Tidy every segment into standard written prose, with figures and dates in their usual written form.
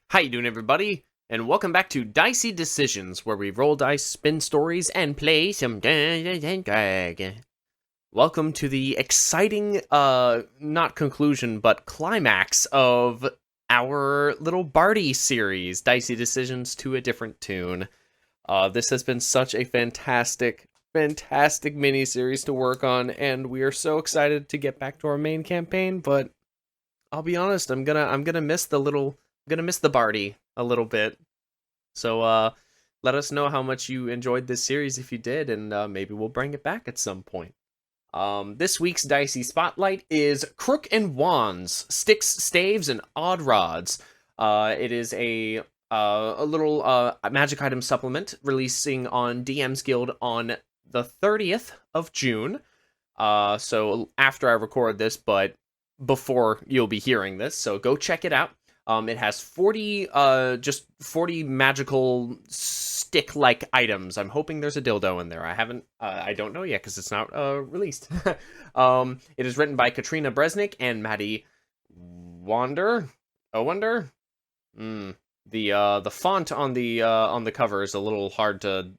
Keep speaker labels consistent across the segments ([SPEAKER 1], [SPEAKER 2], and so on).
[SPEAKER 1] How you doing, everybody? And welcome back to Dicey Decisions, where we roll dice, spin stories, and play some Dungeons and Dragons. Welcome to the exciting, not conclusion, but climax of our little Barty series, Dicey Decisions to a Different Tune. This has been such a fantastic mini-series to work on, and we are so excited to get back to our main campaign, but I'll be honest, I'm gonna miss the Barty a little bit. So let us know how much you enjoyed this series if you did, and maybe we'll bring it back at some point. This week's Dicey Spotlight is Crook and Wands, Sticks, Staves, and Odd Rods. It is a little magic item supplement releasing on DM's Guild on the 30th of June. So after I record this, but before you'll be hearing this, so go check it out. It has 40 magical stick-like items. I'm hoping there's a dildo in there. I don't know yet because it's not released. It is written by Katrina Bresnik and Maddie Owander. The font on the cover is a little hard to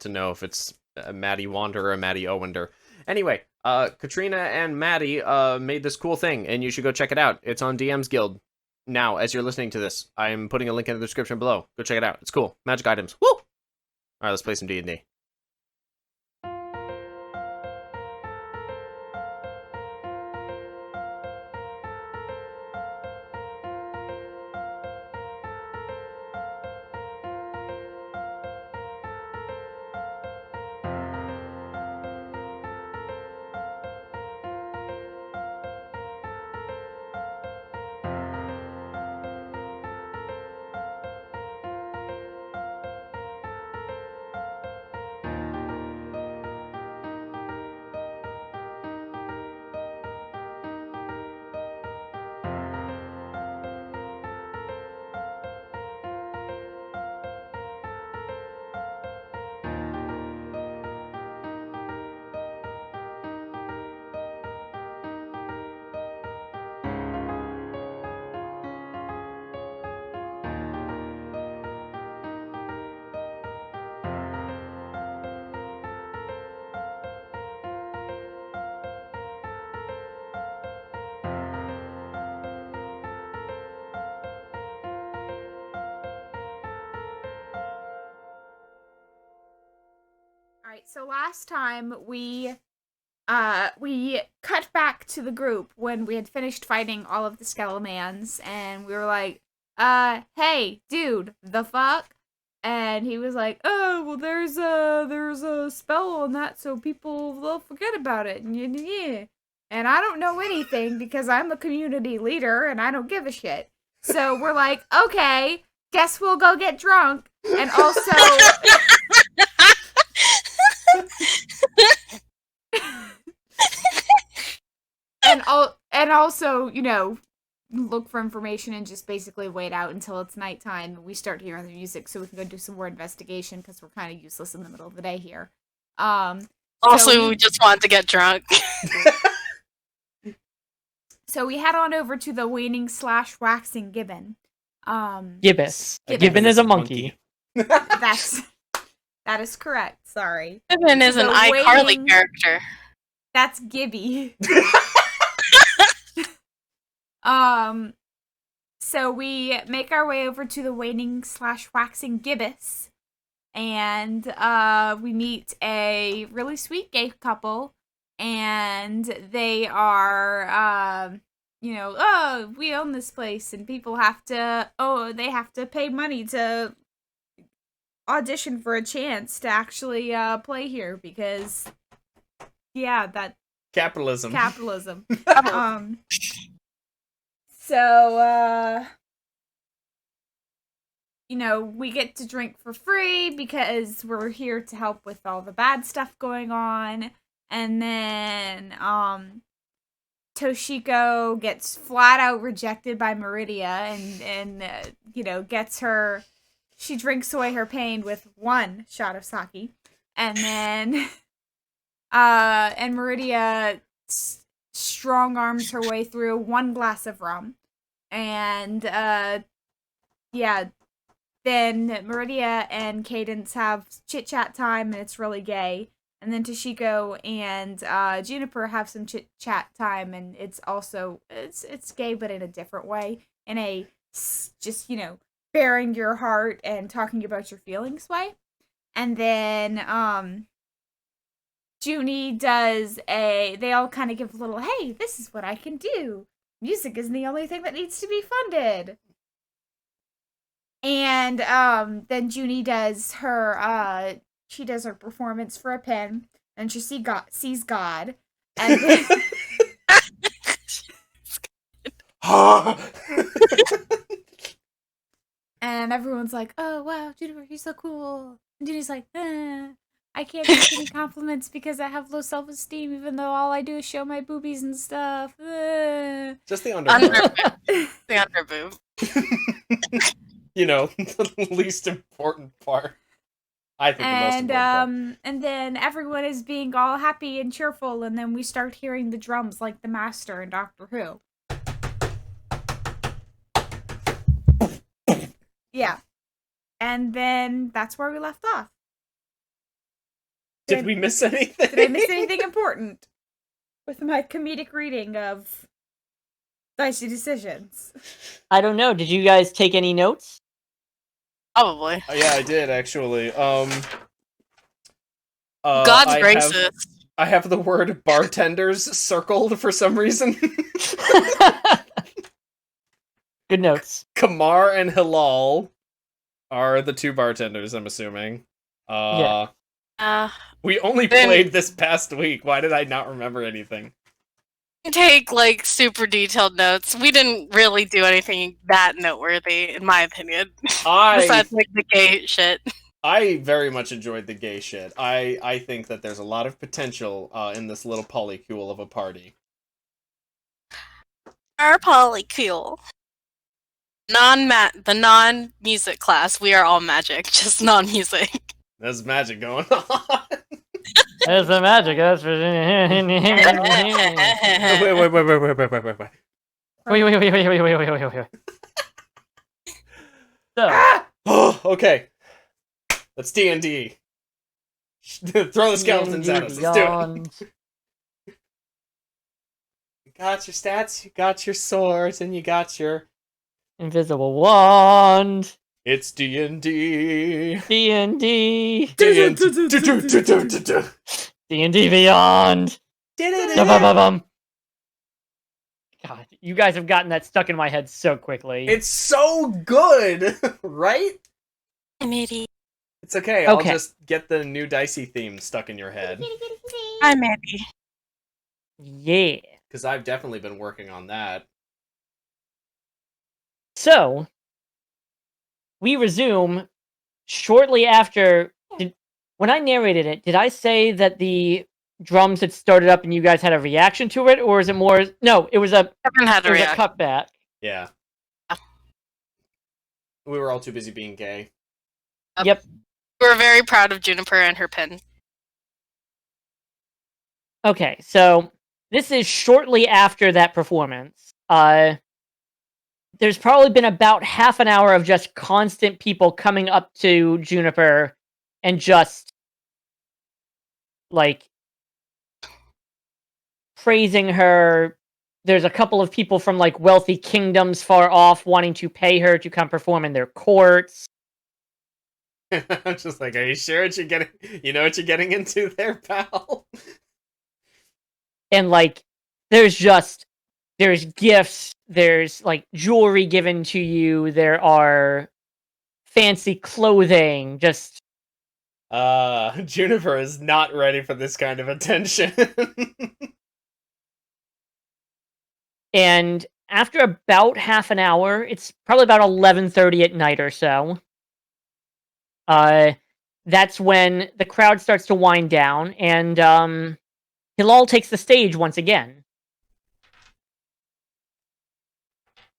[SPEAKER 1] know if it's Maddie Wander or Maddie Owander. Anyway, Katrina and Maddie made this cool thing, and you should go check it out. It's on DM's Guild. Now, as you're listening to this, I'm putting a link in the description below. Go check it out. It's cool. Magic items. Woo! Alright, let's play some D&D.
[SPEAKER 2] Alright, so last time we cut back to the group when we had finished fighting all of the Skelemans, and we were like, hey, dude, the fuck? And he was like, oh, well, there's a spell on that so people they'll forget about it, and yeah. And I don't know anything because I'm a community leader and I don't give a shit. So we're like, okay, guess we'll go get drunk, and also... and also, you know, look for information and just basically wait out until it's nighttime and we start hearing the music so we can go do some more investigation because we're kind of useless in the middle of the day here.
[SPEAKER 3] Also, we just wanted to get drunk.
[SPEAKER 2] So we head on over to the waning/waxing gibbon.
[SPEAKER 4] Gibbous. Gibbon is a monkey.
[SPEAKER 2] That is correct. Sorry.
[SPEAKER 3] Gibbon is an iCarly character.
[SPEAKER 2] That's Gibby. So we make our way over to the waning/waxing gibbous, and we meet a really sweet gay couple, and they are, oh, we own this place, and people have to pay money to audition for a chance to actually play here because, yeah, that
[SPEAKER 1] Capitalism.
[SPEAKER 2] So, we get to drink for free because we're here to help with all the bad stuff going on. And then, Toshiko gets flat out rejected by Meridia and she drinks away her pain with one shot of sake. And then, and Meridia strong arms her way through one glass of rum. And then Meridia and Cadence have chit-chat time, and it's really gay. And then Toshiko and Juniper have some chit-chat time, and it's also, it's gay, but in a different way. In a just, bearing your heart and talking about your feelings way. And then, Junie does they all kind of give a little, hey, this is what I can do. Music isn't the only thing that needs to be funded. And then Junie does her performance for a pin, and she sees God, and then and everyone's like, oh wow, Juniper, you're so cool. And Junie's like, I can't take any compliments because I have low self-esteem, even though all I do is show my boobies and stuff.
[SPEAKER 1] Just the underboob.
[SPEAKER 3] The underboob.
[SPEAKER 1] The least important part. I think the most important part.
[SPEAKER 2] And then everyone is being all happy and cheerful, and then we start hearing the drums like the Master in Doctor Who. Yeah. And then that's where we left off.
[SPEAKER 1] Did we miss anything?
[SPEAKER 2] Did I miss anything important with my comedic reading of Dicey Decisions?
[SPEAKER 4] I don't know. Did you guys take any notes?
[SPEAKER 3] Probably.
[SPEAKER 1] Yeah, I did, actually.
[SPEAKER 3] God's gracious.
[SPEAKER 1] I have the word bartenders circled for some reason.
[SPEAKER 4] Good notes.
[SPEAKER 1] Kamar and Hilal are the two bartenders, I'm assuming.
[SPEAKER 4] Yeah.
[SPEAKER 1] We only played this past week. Why did I not remember anything?
[SPEAKER 3] Take, super detailed notes. We didn't really do anything that noteworthy, in my opinion. Besides, the gay shit.
[SPEAKER 1] I very much enjoyed the gay shit. I think that there's a lot of potential in this little polycule of a party.
[SPEAKER 3] Our polycule. The non-music class, we are all magic, just non-music.
[SPEAKER 1] There's magic going on.
[SPEAKER 4] There's the magic. That's for... Wait. So.
[SPEAKER 1] Okay. Let's D&D. Throw the skeletons at us. Let's do it. You got your stats, you got your swords, and you got your...
[SPEAKER 4] invisible wand.
[SPEAKER 1] It's D&D.
[SPEAKER 4] D&D.
[SPEAKER 1] D&D
[SPEAKER 4] Beyond. God, you guys have gotten that stuck in my head so quickly.
[SPEAKER 1] It's so good, right?
[SPEAKER 3] Maybe.
[SPEAKER 1] It's okay, I'll just get the new Dicey theme stuck in your head.
[SPEAKER 3] I'm Eddie.
[SPEAKER 4] Yeah.
[SPEAKER 1] Because I've definitely been working on that.
[SPEAKER 4] So, we resume shortly after... when I narrated it, did I say that the drums had started up and you guys had a reaction to it? Or is it more... No, it was a cutback.
[SPEAKER 1] Yeah. We were all too busy being gay.
[SPEAKER 4] Yep.
[SPEAKER 3] We're very proud of Juniper and her pin.
[SPEAKER 4] Okay, so this is shortly after that performance. There's probably been about half an hour of just constant people coming up to Juniper and just, praising her. There's a couple of people from, wealthy kingdoms far off wanting to pay her to come perform in their courts.
[SPEAKER 1] I'm just like, are you sure what you're getting? You know what you're getting into there, pal?
[SPEAKER 4] And, there's gifts, there's, jewelry given to you, there are fancy clothing, just...
[SPEAKER 1] Juniper is not ready for this kind of attention.
[SPEAKER 4] And after about half an hour, it's probably about 11:30 at night or so, that's when the crowd starts to wind down, and, Hilal takes the stage once again.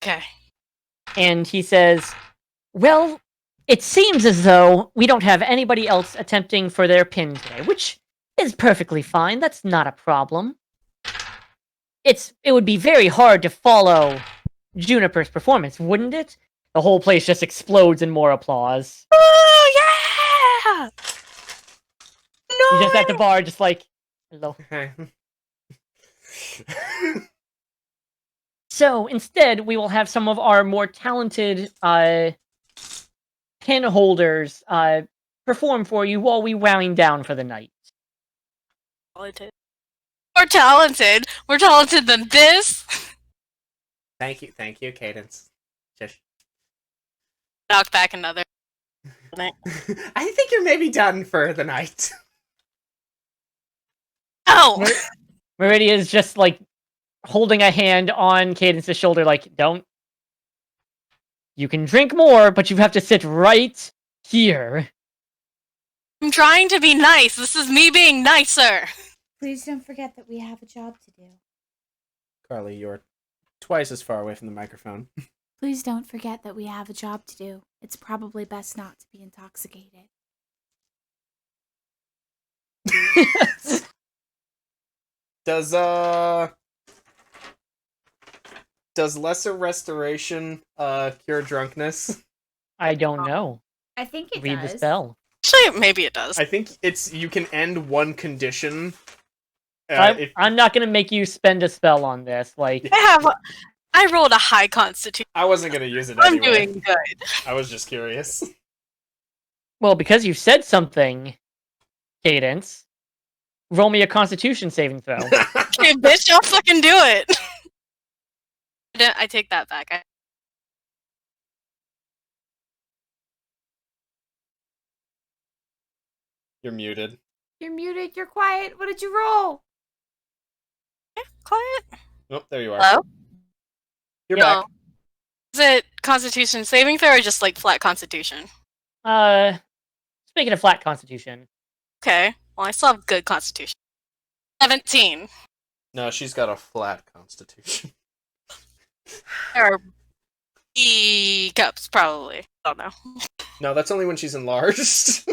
[SPEAKER 3] Okay.
[SPEAKER 4] And he says, well, it seems as though we don't have anybody else attempting for their pin today, which is perfectly fine. That's not a problem. It would be very hard to follow Juniper's performance, wouldn't it? The whole place just explodes in more applause.
[SPEAKER 3] Oh, yeah! No!
[SPEAKER 4] You just at the bar, just like, hello.
[SPEAKER 1] Okay.
[SPEAKER 4] So, instead, we will have some of our more talented pin holders perform for you while we wind down for the night.
[SPEAKER 3] Talented. We're talented. We're talented than this.
[SPEAKER 1] Thank you, Cadence. Just...
[SPEAKER 3] Knock back another.
[SPEAKER 1] I think you're maybe done for the night.
[SPEAKER 3] Oh!
[SPEAKER 4] Meridia's just like holding a hand on Cadence's shoulder, like, don't. You can drink more, but you have to sit right here.
[SPEAKER 3] I'm trying to be nice. This is me being nicer.
[SPEAKER 2] Please don't forget that we have a job to do.
[SPEAKER 1] Carly, you're twice as far away from the microphone.
[SPEAKER 2] Please don't forget that we have a job to do. It's probably best not to be intoxicated.
[SPEAKER 1] Does lesser restoration cure drunkenness?
[SPEAKER 4] I don't know.
[SPEAKER 2] I think it
[SPEAKER 4] Read
[SPEAKER 2] does.
[SPEAKER 4] the spell.
[SPEAKER 3] Actually, maybe it does.
[SPEAKER 1] I think you can end one condition.
[SPEAKER 4] I'm not gonna make you spend a spell on this. Like,
[SPEAKER 3] I rolled a high constitution.
[SPEAKER 1] I wasn't gonna use it
[SPEAKER 3] I'm
[SPEAKER 1] anyway.
[SPEAKER 3] doing good.
[SPEAKER 1] I was just curious.
[SPEAKER 4] well, because you said something, Cadence, roll me a Constitution saving throw.
[SPEAKER 3] Okay, bitch, I'll fucking do it. I take that back.
[SPEAKER 1] You're muted.
[SPEAKER 2] You're muted. You're quiet. What did you roll?
[SPEAKER 3] Quiet.
[SPEAKER 1] Oh, there you are.
[SPEAKER 3] Hello?
[SPEAKER 1] You're back.
[SPEAKER 3] Is it Constitution saving throw or just like flat Constitution?
[SPEAKER 4] Speaking of flat Constitution.
[SPEAKER 3] Okay. Well, I still have good Constitution. 17.
[SPEAKER 1] No, she's got a flat constitution.
[SPEAKER 3] There are B cups, probably. I don't know.
[SPEAKER 1] No, that's only when she's enlarged.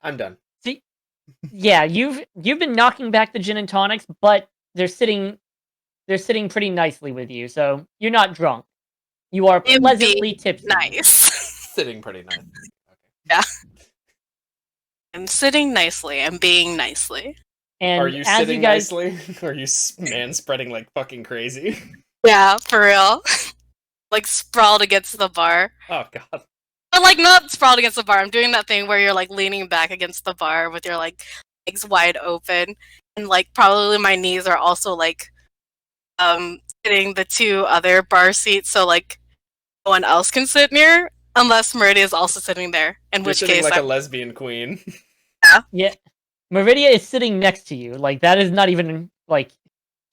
[SPEAKER 1] I'm done.
[SPEAKER 4] See, yeah, you've been knocking back the gin and tonics, but they're sitting pretty nicely with you, so you're not drunk. You are pleasantly tipsy.
[SPEAKER 3] Nice.
[SPEAKER 1] Sitting pretty nice. Okay.
[SPEAKER 3] Yeah. I'm sitting nicely. I'm being nicely.
[SPEAKER 1] And are you sitting nicely? Or are you man-spreading like fucking crazy?
[SPEAKER 3] Yeah, for real. Like sprawled against the bar.
[SPEAKER 1] Oh god.
[SPEAKER 3] But like not sprawled against the bar. I'm doing that thing where you're like leaning back against the bar with your like legs wide open, and like probably my knees are also like sitting the two other bar seats, so like no one else can sit near unless Meridia is also sitting there. In which case,
[SPEAKER 1] like a lesbian queen.
[SPEAKER 4] Yeah, Meridia is sitting next to you. Like that is not even like.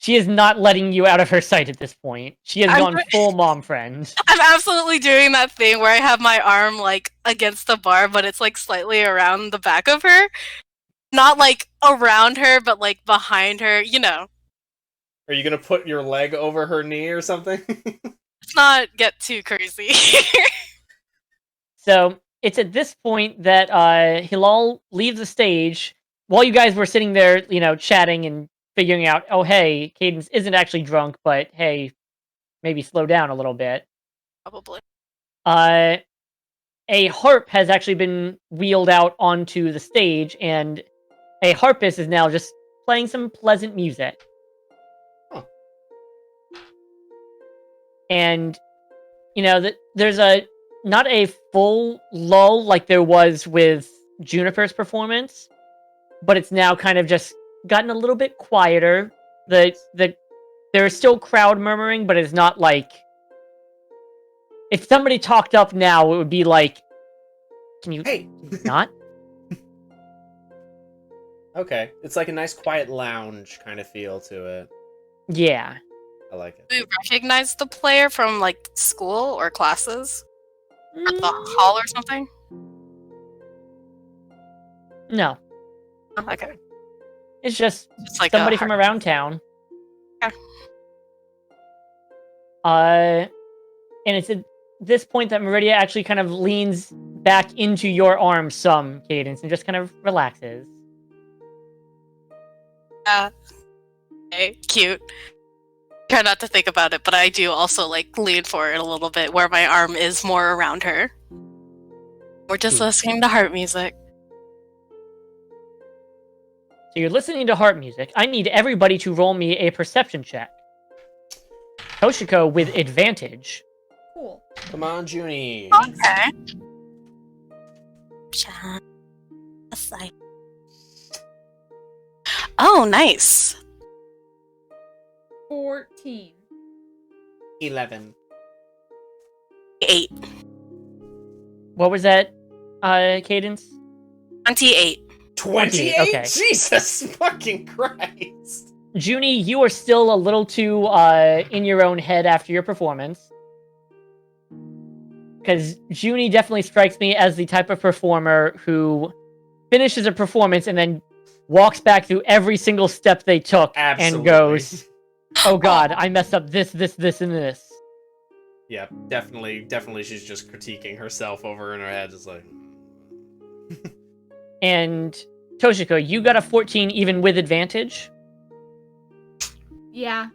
[SPEAKER 4] She is not letting you out of her sight at this point. She has gone full mom friend.
[SPEAKER 3] I'm absolutely doing that thing where I have my arm like against the bar, but it's like slightly around the back of her. Not like around her, but like behind her, you know.
[SPEAKER 1] Are you gonna put your leg over her knee or something?
[SPEAKER 3] Let's not get too crazy.
[SPEAKER 4] So, it's at this point that Hilal leaves the stage while you guys were sitting there, you know, chatting and figuring out, oh, hey, Cadence isn't actually drunk, but hey, maybe slow down a little bit.
[SPEAKER 3] Probably.
[SPEAKER 4] A harp has actually been wheeled out onto the stage, and a harpist is now just playing some pleasant music.
[SPEAKER 1] Huh.
[SPEAKER 4] And, you know, there's not a full lull like there was with Juniper's performance, but it's now kind of just gotten a little bit quieter. There is still crowd murmuring, but it's not like if somebody talked up now, it would be like, "Can you not?"
[SPEAKER 1] Okay, it's like a nice quiet lounge kind of feel to it.
[SPEAKER 4] Yeah,
[SPEAKER 1] I like it.
[SPEAKER 3] Do we recognize the player from like school or classes, or the hall or something?
[SPEAKER 4] No,
[SPEAKER 3] Oh, okay.
[SPEAKER 4] it's just
[SPEAKER 3] Like
[SPEAKER 4] somebody from around town.
[SPEAKER 3] Yeah.
[SPEAKER 4] And it's at this point that Meridia actually kind of leans back into your arms some, Cadence, and just kind of relaxes.
[SPEAKER 3] Yeah. okay, cute. Try not to think about it, but I do also like lean forward a little bit where my arm is more around her. We're just listening to heart music.
[SPEAKER 4] So you're listening to heart music. I need everybody to roll me a perception check. Toshiko with advantage.
[SPEAKER 2] Cool.
[SPEAKER 1] Come on, Junie.
[SPEAKER 3] Okay. Oh, nice.
[SPEAKER 2] 14.
[SPEAKER 1] 11.
[SPEAKER 3] 8.
[SPEAKER 4] What was that, Cadence?
[SPEAKER 3] 28.
[SPEAKER 1] 28?
[SPEAKER 4] Okay.
[SPEAKER 1] Jesus fucking Christ.
[SPEAKER 4] Junie, you are still a little too in your own head after your performance. Because Junie definitely strikes me as the type of performer who finishes a performance and then walks back through every single step they took and goes, oh god, I messed up this, and this.
[SPEAKER 1] Yeah, definitely she's just critiquing herself over in her head. It's like...
[SPEAKER 4] And Toshiko, you got a 14 even with advantage?
[SPEAKER 2] Yeah.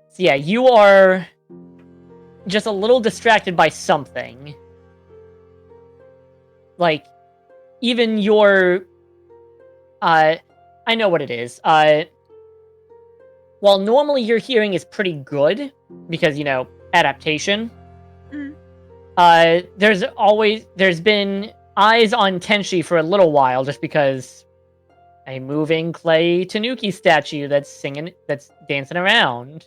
[SPEAKER 4] So yeah, you are just a little distracted by something. Like, even your... I know what it is. While normally your hearing is pretty good, because, you know, adaptation, there's been eyes on Tenshi for a little while, just because a moving clay Tanuki statue that's dancing around.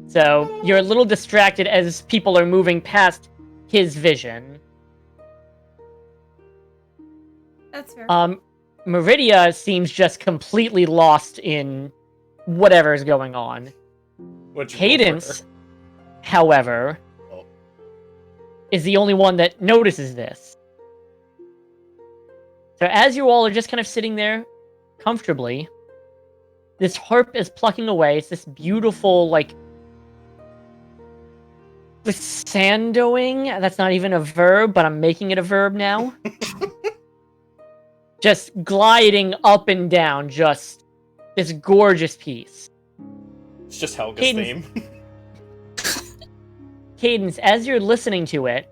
[SPEAKER 4] So you're a little distracted as people are moving past his vision.
[SPEAKER 2] That's fair.
[SPEAKER 4] Meridia seems just completely lost in whatever is going on. Cadence, however, is the only one that notices this. So as you all are just kind of sitting there, comfortably, this harp is plucking away. It's this beautiful, like, sandoing. That's not even a verb, but I'm making it a verb now. Just gliding up and down, just this gorgeous piece.
[SPEAKER 1] It's just Helga's
[SPEAKER 4] Cadence.
[SPEAKER 1] theme.
[SPEAKER 4] Cadence, as you're listening to it,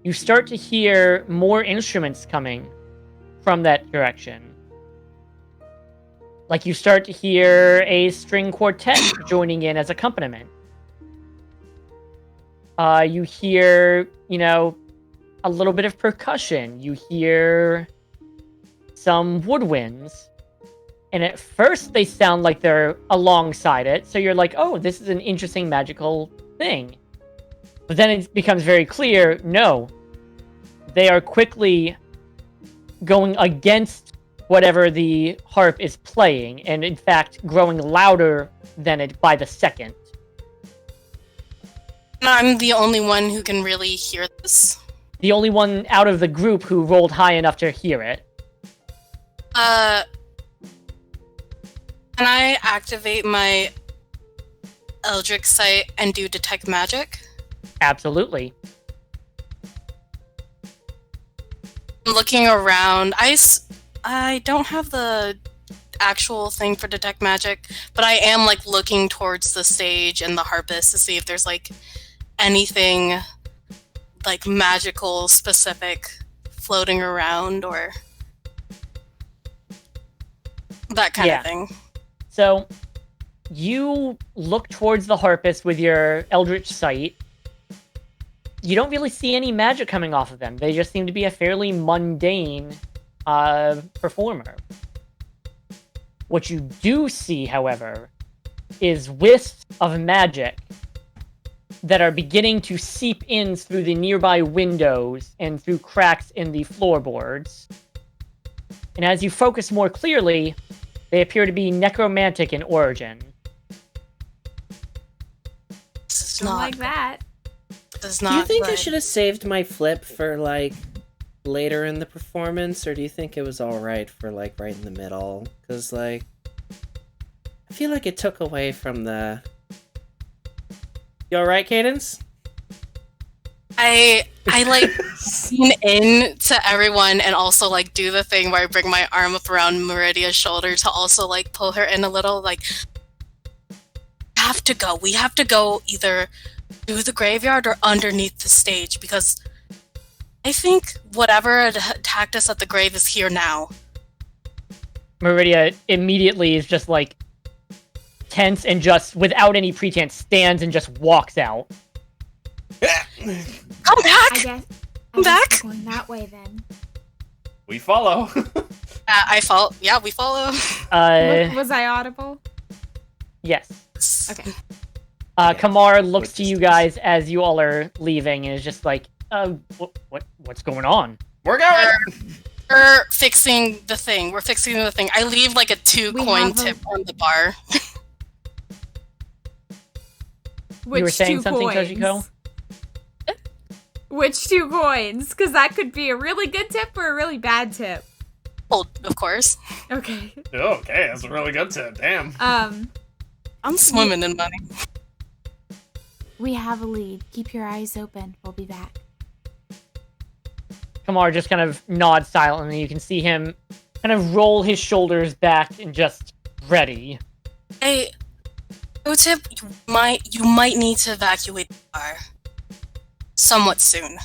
[SPEAKER 4] you start to hear more instruments coming from that direction. Like, you start to hear a string quartet joining in as accompaniment. You hear, you know, a little bit of percussion. You hear some woodwinds. And at first they sound like they're alongside it, so you're like, oh, this is an interesting magical thing. But then it becomes very clear, no. They are quickly going against whatever the harp is playing, and in fact growing louder than it by the second.
[SPEAKER 3] I'm the only one who can really hear this.
[SPEAKER 4] The only one out of the group who rolled high enough to hear it.
[SPEAKER 3] Can I activate my Eldritch Sight and do Detect Magic?
[SPEAKER 4] Absolutely.
[SPEAKER 3] I'm looking around. I don't have the actual thing for Detect Magic, but I am, like, looking towards the stage and the harpist to see if there's, like, anything, like, magical specific floating around or that kind of thing.
[SPEAKER 4] So, you look towards the harpist with your Eldritch Sight. You don't really see any magic coming off of them. They just seem to be a fairly mundane performer. What you do see, however, is wisps of magic that are beginning to seep in through the nearby windows and through cracks in the floorboards. And as you focus more clearly, they appear to be necromantic in origin.
[SPEAKER 3] This is
[SPEAKER 2] Don't
[SPEAKER 3] not
[SPEAKER 2] like that.
[SPEAKER 3] Does
[SPEAKER 5] Do you
[SPEAKER 3] not
[SPEAKER 5] think I
[SPEAKER 3] good.
[SPEAKER 5] should have saved my flip for, like, later in the performance, or do you think it was alright for, like, right in the middle? Because, like, I feel like it took away from the... You alright, Cadence?
[SPEAKER 3] I like lean in to everyone and also like do the thing where I bring my arm up around Meridia's shoulder to also like pull her in a little. Like, we have to go either through the graveyard or underneath the stage, because I think whatever attacked us at the grave is here now.
[SPEAKER 4] Meridia immediately is just like tense and just without any pretense stands and just walks out.
[SPEAKER 3] Come back!
[SPEAKER 2] I guess
[SPEAKER 3] Back?
[SPEAKER 2] we're going that way then.
[SPEAKER 1] We follow.
[SPEAKER 3] I fall. Yeah, we follow.
[SPEAKER 2] Was I audible?
[SPEAKER 4] Yes.
[SPEAKER 2] Okay.
[SPEAKER 4] Kamar looks to you guys as you all are leaving and is just like, what's going on?
[SPEAKER 1] We're going.
[SPEAKER 3] We're fixing the thing. I leave like a
[SPEAKER 2] We
[SPEAKER 3] 2-coin
[SPEAKER 2] have a-
[SPEAKER 3] tip on the bar.
[SPEAKER 2] Which
[SPEAKER 4] You were saying
[SPEAKER 2] 2
[SPEAKER 4] something,
[SPEAKER 2] coins?
[SPEAKER 4] Toshiko?
[SPEAKER 2] Which 2 coins? Because that could be a really good tip or a really bad tip.
[SPEAKER 3] Oh, of course.
[SPEAKER 2] Okay.
[SPEAKER 1] Okay, that's a really good tip. Damn.
[SPEAKER 3] I'm swimming in money.
[SPEAKER 2] We have a lead. Keep your eyes open. We'll be back.
[SPEAKER 4] Kamar just kind of nods silently. You can see him kind of roll his shoulders back and just ready.
[SPEAKER 3] Hey, tip, you might need to evacuate the bar somewhat soon.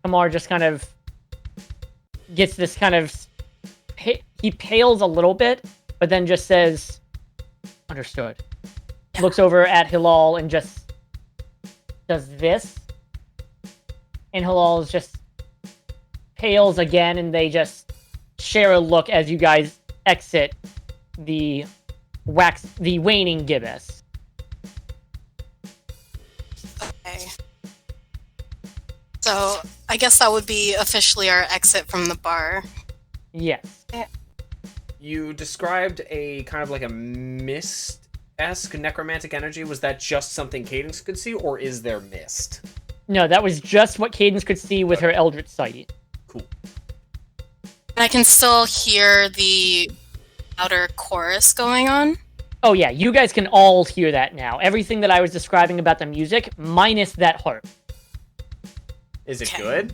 [SPEAKER 4] Kamar just kind of gets this kind of... He pales a little bit, but then just says, understood. Looks over at Hilal and just does this. And Hilal just pales again, and they just share a look as you guys exit the waning gibbous.
[SPEAKER 3] Okay. So, I guess that would be officially our exit from the bar.
[SPEAKER 4] Yes.
[SPEAKER 1] You described a kind of like a mist-esque necromantic energy. Was that just something Cadence could see, or is there mist?
[SPEAKER 4] No, that was just what Cadence could see with her Eldritch Sight.
[SPEAKER 1] Cool.
[SPEAKER 3] And I can still hear the outer chorus going on.
[SPEAKER 4] Oh yeah, you guys can all hear that now. Everything that I was describing about the music, minus that harp.
[SPEAKER 1] Is it
[SPEAKER 3] Okay.
[SPEAKER 1] good?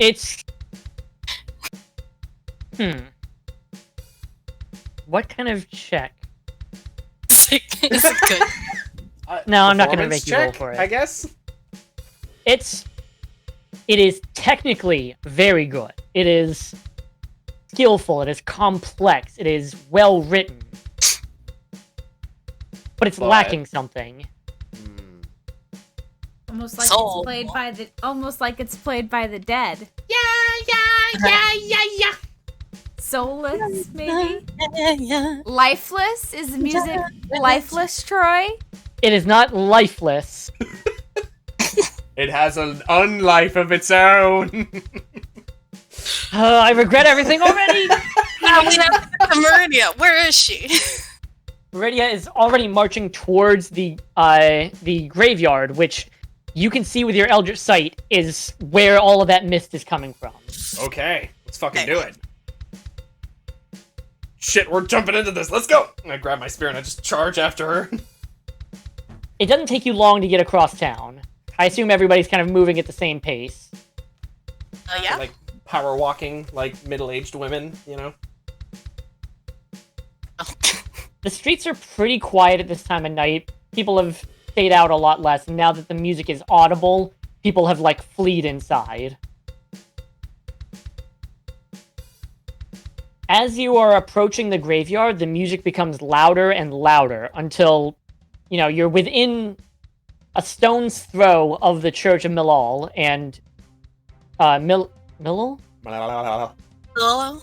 [SPEAKER 4] It's... What kind of check?
[SPEAKER 3] Is it good?
[SPEAKER 4] No, I'm not gonna
[SPEAKER 1] Performance
[SPEAKER 4] make you roll
[SPEAKER 1] check,
[SPEAKER 4] for it.
[SPEAKER 1] I guess.
[SPEAKER 4] It is technically very good. It is skillful. It is complex. It is well written. But it's
[SPEAKER 1] But-
[SPEAKER 4] lacking something.
[SPEAKER 2] Almost like
[SPEAKER 3] Soul.
[SPEAKER 2] it's played by the dead. Soulless, maybe.
[SPEAKER 3] Yeah.
[SPEAKER 2] Lifeless is the music. Lifeless, Troy.
[SPEAKER 4] It is not lifeless.
[SPEAKER 1] It has an unlife of its own.
[SPEAKER 4] I regret everything already.
[SPEAKER 3] Now we have Meridia. Where is she?
[SPEAKER 4] Meridia is already marching towards the graveyard, which you can see with your Eldritch Sight is where all of that mist is coming from.
[SPEAKER 1] Okay, let's fucking do it. Shit, we're jumping into this. Let's go. I grab my spear and I just charge after her.
[SPEAKER 4] It doesn't take you long to get across town. I assume everybody's kind of moving at the same pace.
[SPEAKER 3] Yeah.
[SPEAKER 1] Like power walking, like middle-aged women, you know?
[SPEAKER 4] The streets are pretty quiet at this time of night. People have stayed out a lot less, and now that the music is audible, people have, like, fleed inside. As you are approaching the graveyard, the music becomes louder and louder until, you know, you're within a stone's throw of the Church of Milal, and, Milal?
[SPEAKER 3] Hello?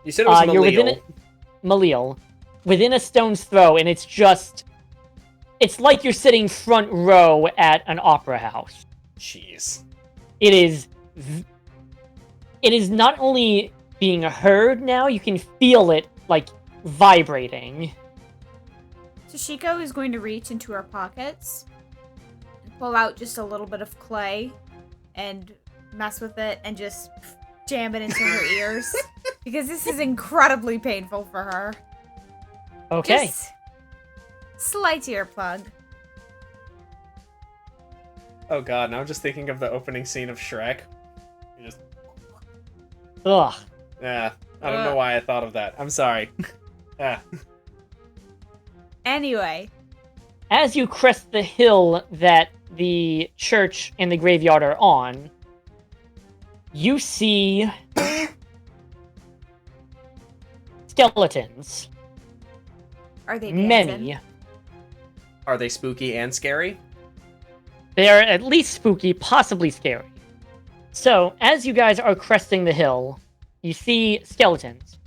[SPEAKER 1] You said it was
[SPEAKER 4] You're within
[SPEAKER 1] Malil.
[SPEAKER 4] it. Malil, within a stone's throw, and it's like you're sitting front row at an opera house.
[SPEAKER 1] Jeez.
[SPEAKER 4] It is not only being heard now, you can feel it, like, vibrating.
[SPEAKER 2] Toshiko is going to reach into her pockets and pull out just a little bit of clay and mess with it and just jam it into her ears. Because this is incredibly painful for her.
[SPEAKER 4] Okay.
[SPEAKER 2] Just slight earplug.
[SPEAKER 1] Oh god, now I'm just thinking of the opening scene of Shrek. You just,
[SPEAKER 4] Ugh.
[SPEAKER 1] yeah, I don't know why I thought of that. I'm sorry. Ah.
[SPEAKER 2] Anyway,
[SPEAKER 4] As you crest the hill that the church and the graveyard are on, you see skeletons.
[SPEAKER 2] are they dancing?
[SPEAKER 4] Many.
[SPEAKER 1] Are they spooky and scary?
[SPEAKER 4] They are at least spooky, possibly scary. So, as you guys are cresting the hill, you see skeletons.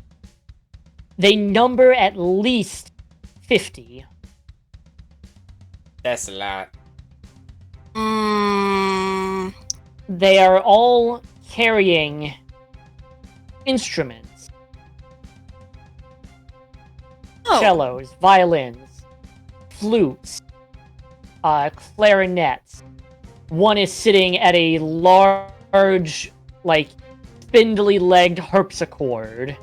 [SPEAKER 4] They number at least 50.
[SPEAKER 1] That's a lot.
[SPEAKER 4] They are all carrying instruments.
[SPEAKER 3] Oh.
[SPEAKER 4] Cellos, violins, flutes, clarinets. One is sitting at a large, like, spindly-legged harpsichord.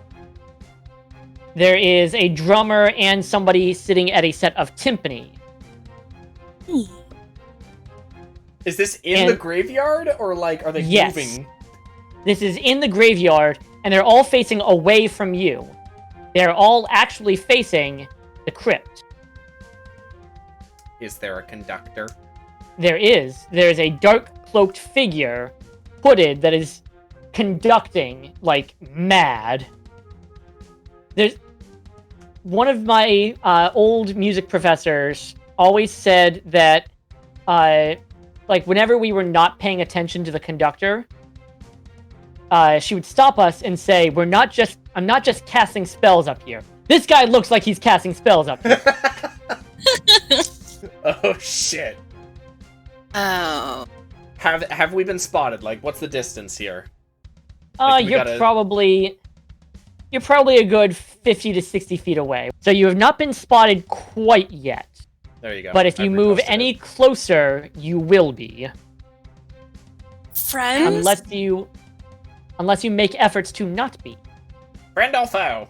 [SPEAKER 4] There is a drummer and somebody sitting at a set of timpani.
[SPEAKER 1] Is this in the graveyard, or, like, are they
[SPEAKER 4] Yes.
[SPEAKER 1] moving?
[SPEAKER 4] This is in the graveyard, and they're all facing away from you. They're all actually facing the crypt.
[SPEAKER 1] Is there a conductor?
[SPEAKER 4] There's a dark cloaked figure, hooded, that is conducting like mad. There's one of my old music professors always said that, like whenever we were not paying attention to the conductor, she would stop us and say, I'm not just casting spells up here. This guy looks like he's casting spells up here.
[SPEAKER 1] Oh shit.
[SPEAKER 3] Oh.
[SPEAKER 1] Have we been spotted? Like, what's the distance here? Like,
[SPEAKER 4] You're probably a good 50 to 60 feet away. So you have not been spotted quite yet.
[SPEAKER 1] There you go.
[SPEAKER 4] But if you
[SPEAKER 1] I've
[SPEAKER 4] move
[SPEAKER 1] reposted
[SPEAKER 4] any
[SPEAKER 1] it.
[SPEAKER 4] closer, you will be.
[SPEAKER 3] Friends?
[SPEAKER 4] Unless you make efforts to not be.
[SPEAKER 1] Randolpho!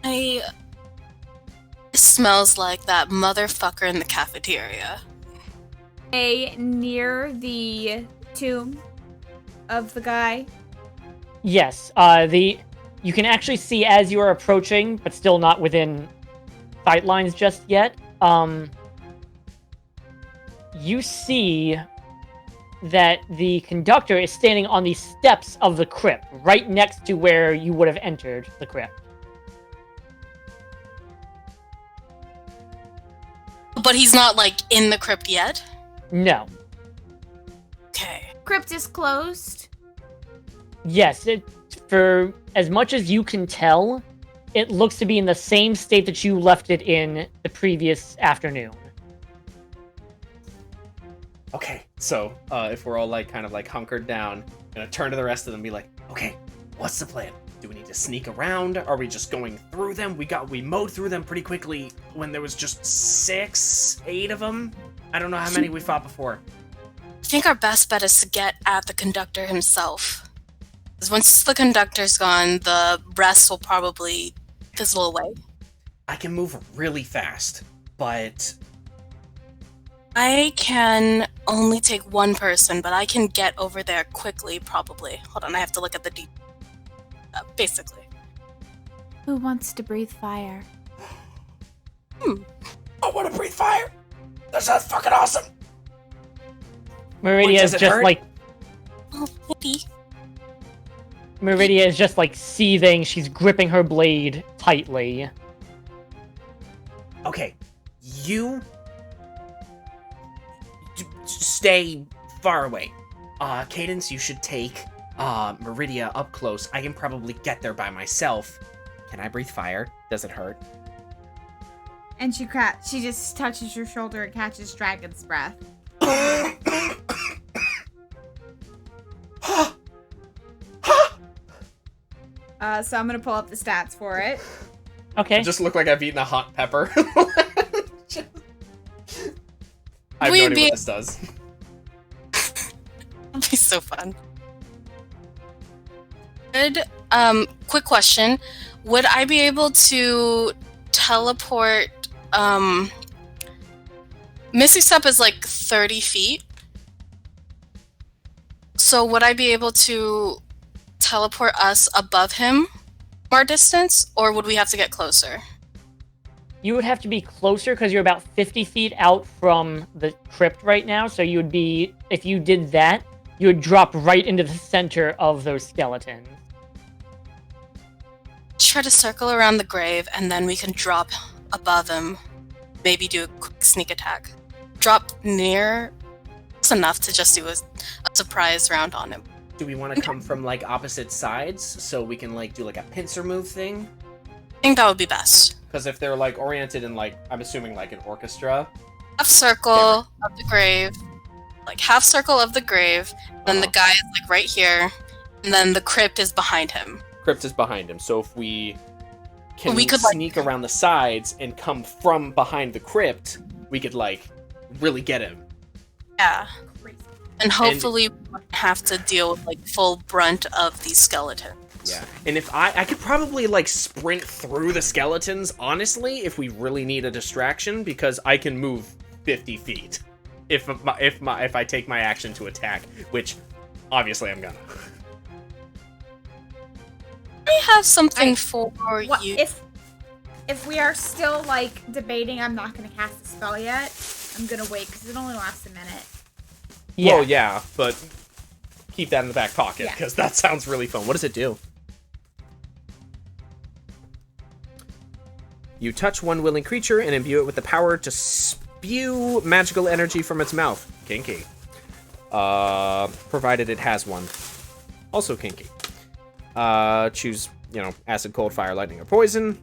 [SPEAKER 3] It smells like that motherfucker in the cafeteria.
[SPEAKER 2] Near the tomb of the guy.
[SPEAKER 4] Yes, you can actually see as you are approaching, but still not within sight lines just yet. You see that the conductor is standing on the steps of the crypt, right next to where you would have entered the crypt.
[SPEAKER 3] But he's not, like, in the crypt yet?
[SPEAKER 4] No.
[SPEAKER 3] Okay.
[SPEAKER 2] Crypt is closed.
[SPEAKER 4] Yes, for as much as you can tell, it looks to be in the same state that you left it in the previous afternoon.
[SPEAKER 1] Okay, so, if we're all, like, kind of, like, hunkered down, I'm gonna turn to the rest of them and be like, okay, what's the plan? Do we need to sneak around? Are we just going through them? We mowed through them pretty quickly when there was just 6, 8 of them. I don't know how many we fought before.
[SPEAKER 3] I think our best bet is to get at the conductor himself. Because once the conductor's gone, the rest will probably fizzle away.
[SPEAKER 1] I can move really fast, but
[SPEAKER 3] I can only take one person, but I can get over there quickly, probably. Hold on, I have to look at the basically.
[SPEAKER 2] Who wants to breathe fire?
[SPEAKER 1] I want to breathe fire. That sounds fucking awesome.
[SPEAKER 4] Meridia
[SPEAKER 1] does
[SPEAKER 4] is
[SPEAKER 1] it
[SPEAKER 4] just
[SPEAKER 1] hurt?
[SPEAKER 4] like
[SPEAKER 3] Oh, maybe.
[SPEAKER 4] Meridia is just like seething. She's gripping her blade tightly.
[SPEAKER 1] Okay, you stay far away. Cadence, you should take Meridia up close. I can probably get there by myself. Can I breathe fire? Does it hurt?
[SPEAKER 2] And she just touches your shoulder and catches dragon's breath. So I'm gonna pull up the stats for it.
[SPEAKER 4] Okay.
[SPEAKER 1] I just look like I've eaten a hot pepper. I have no idea what this does.
[SPEAKER 3] That'd be so fun. Good. Quick question. Would I be able to teleport Misty Step is like 30 feet. So would I be able to teleport us above him more distance, or would we have to get closer?
[SPEAKER 4] You would have to be closer because you're about 50 feet out from the crypt right now. So you would be, if you did that, you would drop right into the center of those skeletons.
[SPEAKER 3] Try to circle around the grave, and then we can drop above him. Maybe do a quick sneak attack. Drop near. It's enough to just do a surprise round on him.
[SPEAKER 1] Do we want to come from like opposite sides so we can like do like a pincer move thing?
[SPEAKER 3] I think that would be best.
[SPEAKER 1] Because if they're like oriented in like, I'm assuming like an orchestra.
[SPEAKER 3] Half circle of the grave. Like half circle of the grave. Then the guy is like right here. And then the crypt is behind him.
[SPEAKER 1] Crypt is behind him. So if we can
[SPEAKER 3] We could,
[SPEAKER 1] sneak around the sides and come from behind the crypt, we could like really get him.
[SPEAKER 3] Yeah.
[SPEAKER 2] Crazy.
[SPEAKER 3] And hopefully we wouldn't have to deal with like full brunt of these skeletons.
[SPEAKER 1] Yeah. And if I could probably like sprint through the skeletons, honestly, if we really need a distraction, because I can move 50 feet if I take my action to attack, which obviously I'm gonna.
[SPEAKER 3] I have something for
[SPEAKER 2] What,
[SPEAKER 3] you.
[SPEAKER 2] if we are still like debating, I'm not gonna cast the spell yet. I'm gonna wait because it only lasts a minute.
[SPEAKER 4] Yeah.
[SPEAKER 1] Well, yeah, but keep that in the back pocket
[SPEAKER 2] Yeah.
[SPEAKER 1] because that sounds really fun. What does it do? You touch one willing creature and imbue it with the power to spew magical energy from its mouth. Kinky. Provided it has one. Also kinky. Choose, acid, cold, fire, lightning, or poison.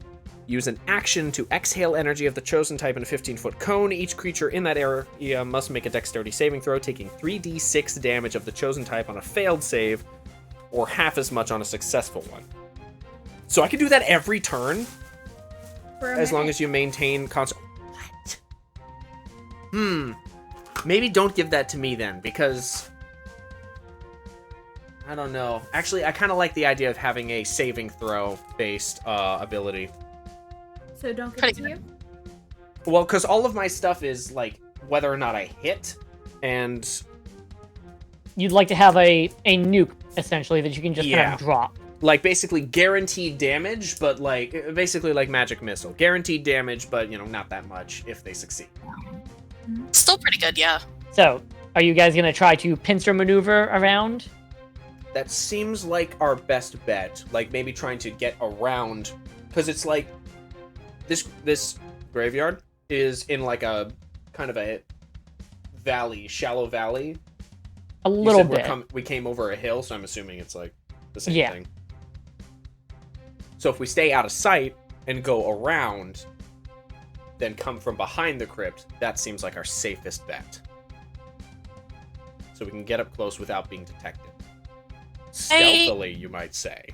[SPEAKER 1] Use an action to exhale energy of the chosen type in a 15-foot cone. Each creature in that area must make a dexterity saving throw, taking 3d6 damage of the chosen type on a failed save, or half as much on a successful one. So I can do that every turn,
[SPEAKER 2] For a
[SPEAKER 1] as long
[SPEAKER 2] minute.
[SPEAKER 1] as you maintain What? Maybe don't give that to me then, because I don't know. Actually, I kind of like the idea of having a saving throw based ability.
[SPEAKER 2] So don't give
[SPEAKER 3] Pretty
[SPEAKER 2] it to you.
[SPEAKER 1] Well, because all of my stuff is like whether or not I hit, and
[SPEAKER 4] You'd like to have a nuke, essentially, that you can just kind
[SPEAKER 1] Yeah.
[SPEAKER 4] of drop.
[SPEAKER 1] like basically guaranteed damage, but like basically like magic missile, guaranteed damage, but not that much if they succeed.
[SPEAKER 3] Still pretty good, yeah.
[SPEAKER 4] So, are you guys going to try to pincer maneuver around?
[SPEAKER 1] That seems like our best bet. Like maybe trying to get around, because it's like this graveyard is in like a kind of a valley, shallow valley.
[SPEAKER 4] A
[SPEAKER 1] You
[SPEAKER 4] little
[SPEAKER 1] said
[SPEAKER 4] bit.
[SPEAKER 1] we came over a hill, so I'm assuming it's like the same
[SPEAKER 4] Yeah.
[SPEAKER 1] thing. So if we stay out of sight and go around, then come from behind the crypt, that seems like our safest bet. So we can get up close without being detected. Stealthily, you might say.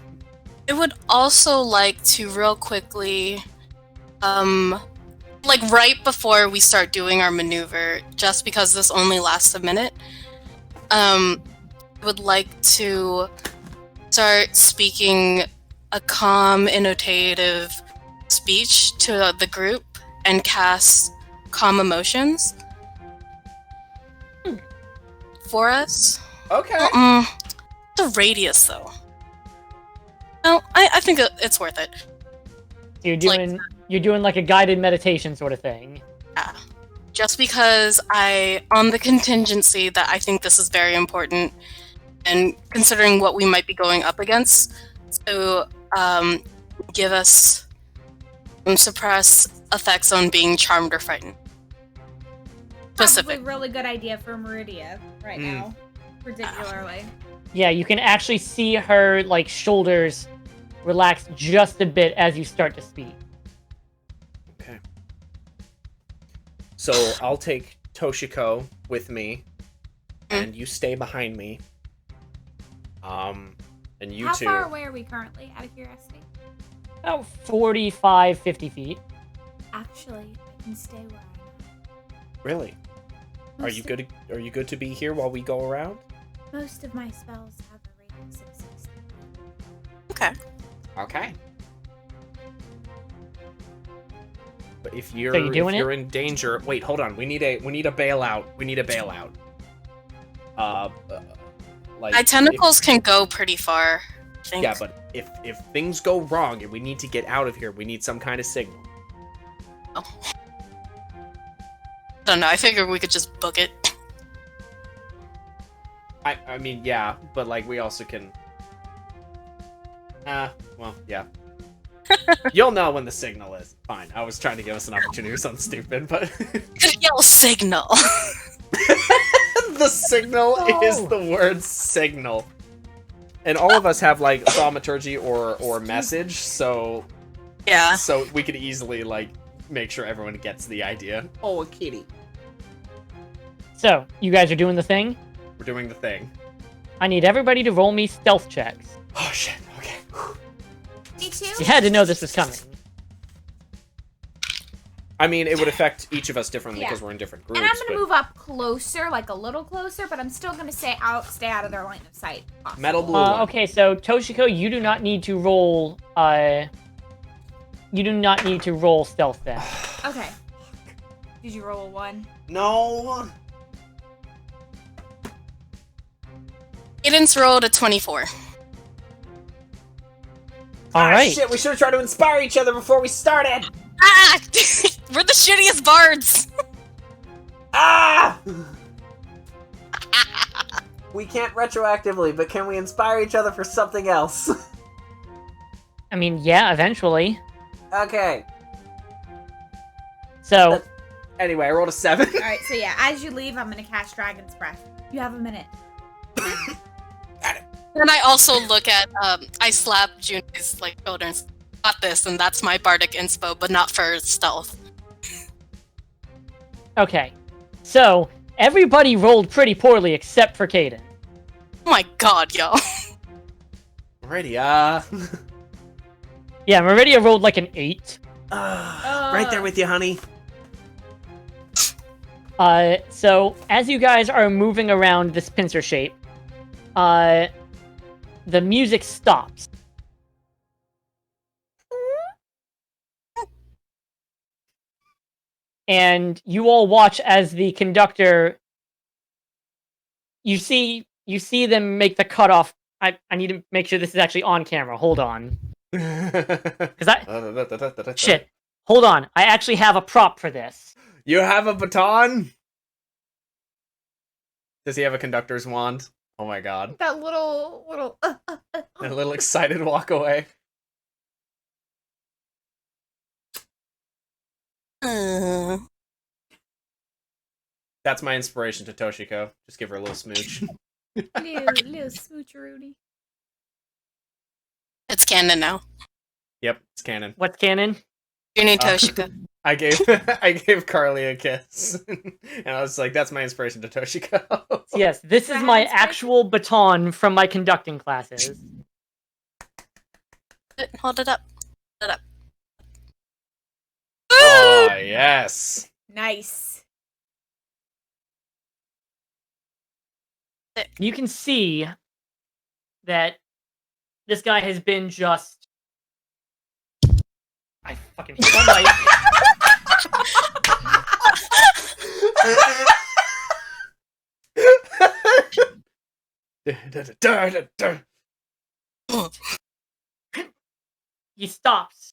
[SPEAKER 3] I would also like to real quickly, like right before we start doing our maneuver, just because this only lasts a minute, I would like to start speaking a calm, innovative speech to the group and cast Calm Emotions for us.
[SPEAKER 1] Okay.
[SPEAKER 3] The radius, though. No, I think it's worth it.
[SPEAKER 4] You're
[SPEAKER 3] like-
[SPEAKER 4] doing like a guided meditation sort of thing.
[SPEAKER 3] Just because on the contingency that I think this is very important, and considering what we might be going up against, so give us some suppress effects on being charmed or frightened. Specific.
[SPEAKER 2] Probably really good idea for Meridia right now, particularly.
[SPEAKER 4] Yeah, you can actually see her like shoulders relax just a bit as you start to speak.
[SPEAKER 1] Okay. So I'll take Toshiko with me, and you stay behind me. And you
[SPEAKER 2] How
[SPEAKER 1] two.
[SPEAKER 2] far away are we currently, out of curiosity?
[SPEAKER 4] About 45, 50 feet.
[SPEAKER 2] Actually, I can stay where I
[SPEAKER 1] Really?
[SPEAKER 2] am.
[SPEAKER 1] Are you good? Are you good to be here while we go around?
[SPEAKER 2] Most of my spells have a radius of 60.
[SPEAKER 3] Okay.
[SPEAKER 1] Okay. But if you're
[SPEAKER 4] So you doing
[SPEAKER 1] if you're
[SPEAKER 4] it?
[SPEAKER 1] in danger, wait, hold on. We need a bailout. We need a bailout. Like
[SPEAKER 3] My tentacles can go pretty far, I think.
[SPEAKER 1] Yeah, but if things go wrong and we need to get out of here, we need some kind of signal.
[SPEAKER 3] I don't know, I figured we could just book it.
[SPEAKER 1] I mean, yeah, but like we also can. Well, yeah. You'll know when the signal is. Fine. I was trying to give us an opportunity for something stupid, but
[SPEAKER 3] Could yell signal.
[SPEAKER 1] the signal is the word signal. And all of us have like thaumaturgy or message, so
[SPEAKER 3] Yeah.
[SPEAKER 1] so we could easily like make sure everyone gets the idea. Oh, a kitty.
[SPEAKER 4] So, you guys are doing the thing?
[SPEAKER 1] We're doing the thing.
[SPEAKER 4] I need everybody to roll me stealth checks.
[SPEAKER 1] Oh shit. Okay.
[SPEAKER 2] Me too.
[SPEAKER 4] You had to know this was coming.
[SPEAKER 1] I mean, it would affect each of us differently
[SPEAKER 2] Yeah.
[SPEAKER 1] because we're in different groups.
[SPEAKER 2] And I'm gonna
[SPEAKER 1] but
[SPEAKER 2] move up closer, like a little closer, but I'm still gonna stay out of their line of sight. Possible.
[SPEAKER 1] Metal blue. One.
[SPEAKER 4] Okay, so Toshiko, you do not need to roll. You do not need to roll stealth then.
[SPEAKER 2] Okay. Did you roll a 1?
[SPEAKER 1] No.
[SPEAKER 3] Cadence rolled a 24.
[SPEAKER 4] All right.
[SPEAKER 1] Shit, we should have tried to inspire each other before we started.
[SPEAKER 3] Ah! We're the shittiest bards!
[SPEAKER 1] Ah! We can't retroactively, but can we inspire each other for something else?
[SPEAKER 4] I mean, yeah, eventually.
[SPEAKER 1] Okay.
[SPEAKER 4] So,
[SPEAKER 1] Anyway, I rolled a 7.
[SPEAKER 2] Alright, so yeah, as you leave, I'm gonna cast Dragon's Breath. You have a minute.
[SPEAKER 3] And I also look at, I slap Junie's, like, shoulder and got this, and that's my bardic inspo, but not for stealth.
[SPEAKER 4] okay. So, everybody rolled pretty poorly except for Caden.
[SPEAKER 3] Oh my god, yo.
[SPEAKER 1] Alrighty,
[SPEAKER 4] Yeah, Meridia rolled like an 8.
[SPEAKER 1] right there with you, honey.
[SPEAKER 4] So, as you guys are moving around this pincer shape, the music stops. And you all watch as the conductor... You see them make the cutoff. I need to make sure this is actually on camera. Hold on. Shit. Hold on. I actually have a prop for this.
[SPEAKER 1] You have a baton? Does he have a conductor's wand? Oh my god.
[SPEAKER 2] That little.
[SPEAKER 1] A little excited walk away. That's my inspiration to Toshiko. Just give her a little smooch.
[SPEAKER 2] little smoocherooty.
[SPEAKER 3] It's canon now.
[SPEAKER 1] Yep, it's canon.
[SPEAKER 4] What's canon?
[SPEAKER 3] Junie Toshika.
[SPEAKER 1] I gave Carly a kiss. And I was like, that's my inspiration to Toshiko.
[SPEAKER 4] Yes, this is my actual baton from my conducting classes.
[SPEAKER 3] Hold it up. Hold it up.
[SPEAKER 1] Oh, yes.
[SPEAKER 2] Nice.
[SPEAKER 4] You can see that this guy has been just... I fucking hit my He stops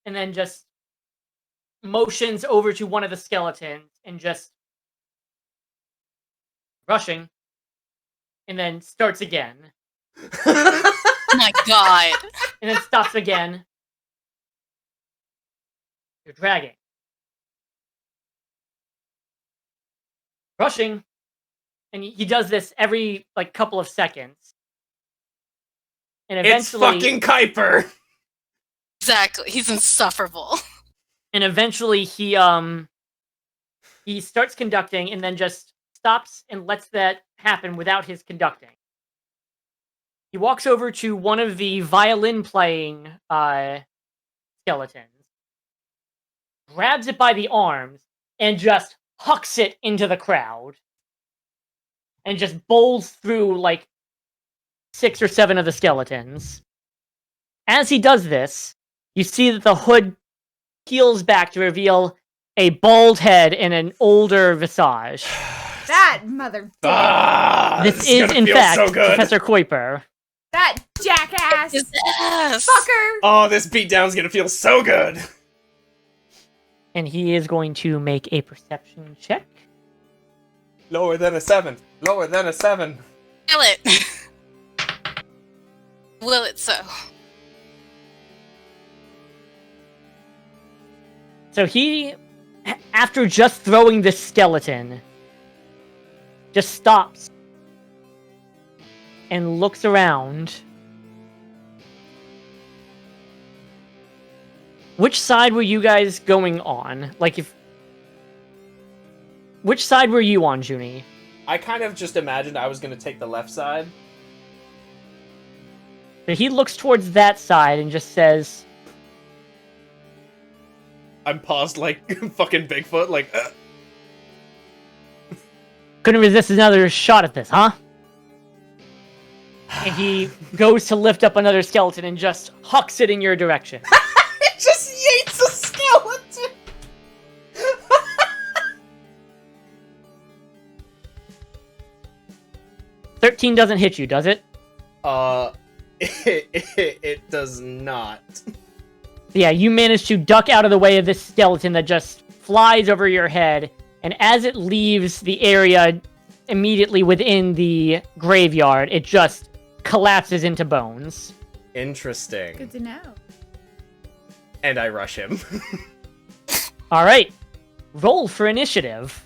[SPEAKER 4] and then just motions over to one of the skeletons and just rushing and then starts again
[SPEAKER 3] Oh my god.
[SPEAKER 4] and then stops again. You're dragging. Rushing. And he does this every like couple of seconds. And eventually
[SPEAKER 1] It's fucking Kuiper.
[SPEAKER 3] Exactly. He's insufferable.
[SPEAKER 4] And eventually he starts conducting and then just stops and lets that happen without his conducting. He walks over to one of the violin playing skeletons, grabs it by the arms, and just hucks it into the crowd. And just bowls through like 6 or 7 of the skeletons. As he does this, you see that the hood peels back to reveal a bald head and an older visage.
[SPEAKER 2] That mother.
[SPEAKER 4] This is, in fact,
[SPEAKER 1] so good.
[SPEAKER 4] Professor Kuiper.
[SPEAKER 2] That jackass.
[SPEAKER 3] Yes.
[SPEAKER 2] Fucker.
[SPEAKER 1] Oh, this beatdown's gonna feel so good.
[SPEAKER 4] And he is going to make a perception check.
[SPEAKER 1] Lower than a 7. Lower than a 7.
[SPEAKER 3] Will it? Will it so?
[SPEAKER 4] So he, after just throwing this skeleton, just stops and looks around. Which side were you guys going on? Which side were you on, Junie?
[SPEAKER 1] I kind of just imagined I was gonna take the left side.
[SPEAKER 4] So he looks towards that side and just says,
[SPEAKER 1] I'm paused like fucking Bigfoot, like,
[SPEAKER 4] couldn't resist another shot at this, huh? And he goes to lift up another skeleton and just hucks it in your direction.
[SPEAKER 1] It just yeets a skeleton!
[SPEAKER 4] 13 doesn't hit you, does it?
[SPEAKER 1] It does not.
[SPEAKER 4] Yeah, you manage to duck out of the way of this skeleton that just flies over your head, and as it leaves the area immediately within the graveyard, it just collapses into bones.
[SPEAKER 1] Interesting.
[SPEAKER 2] Good to know.
[SPEAKER 1] And I rush him.
[SPEAKER 4] Alright, roll for initiative.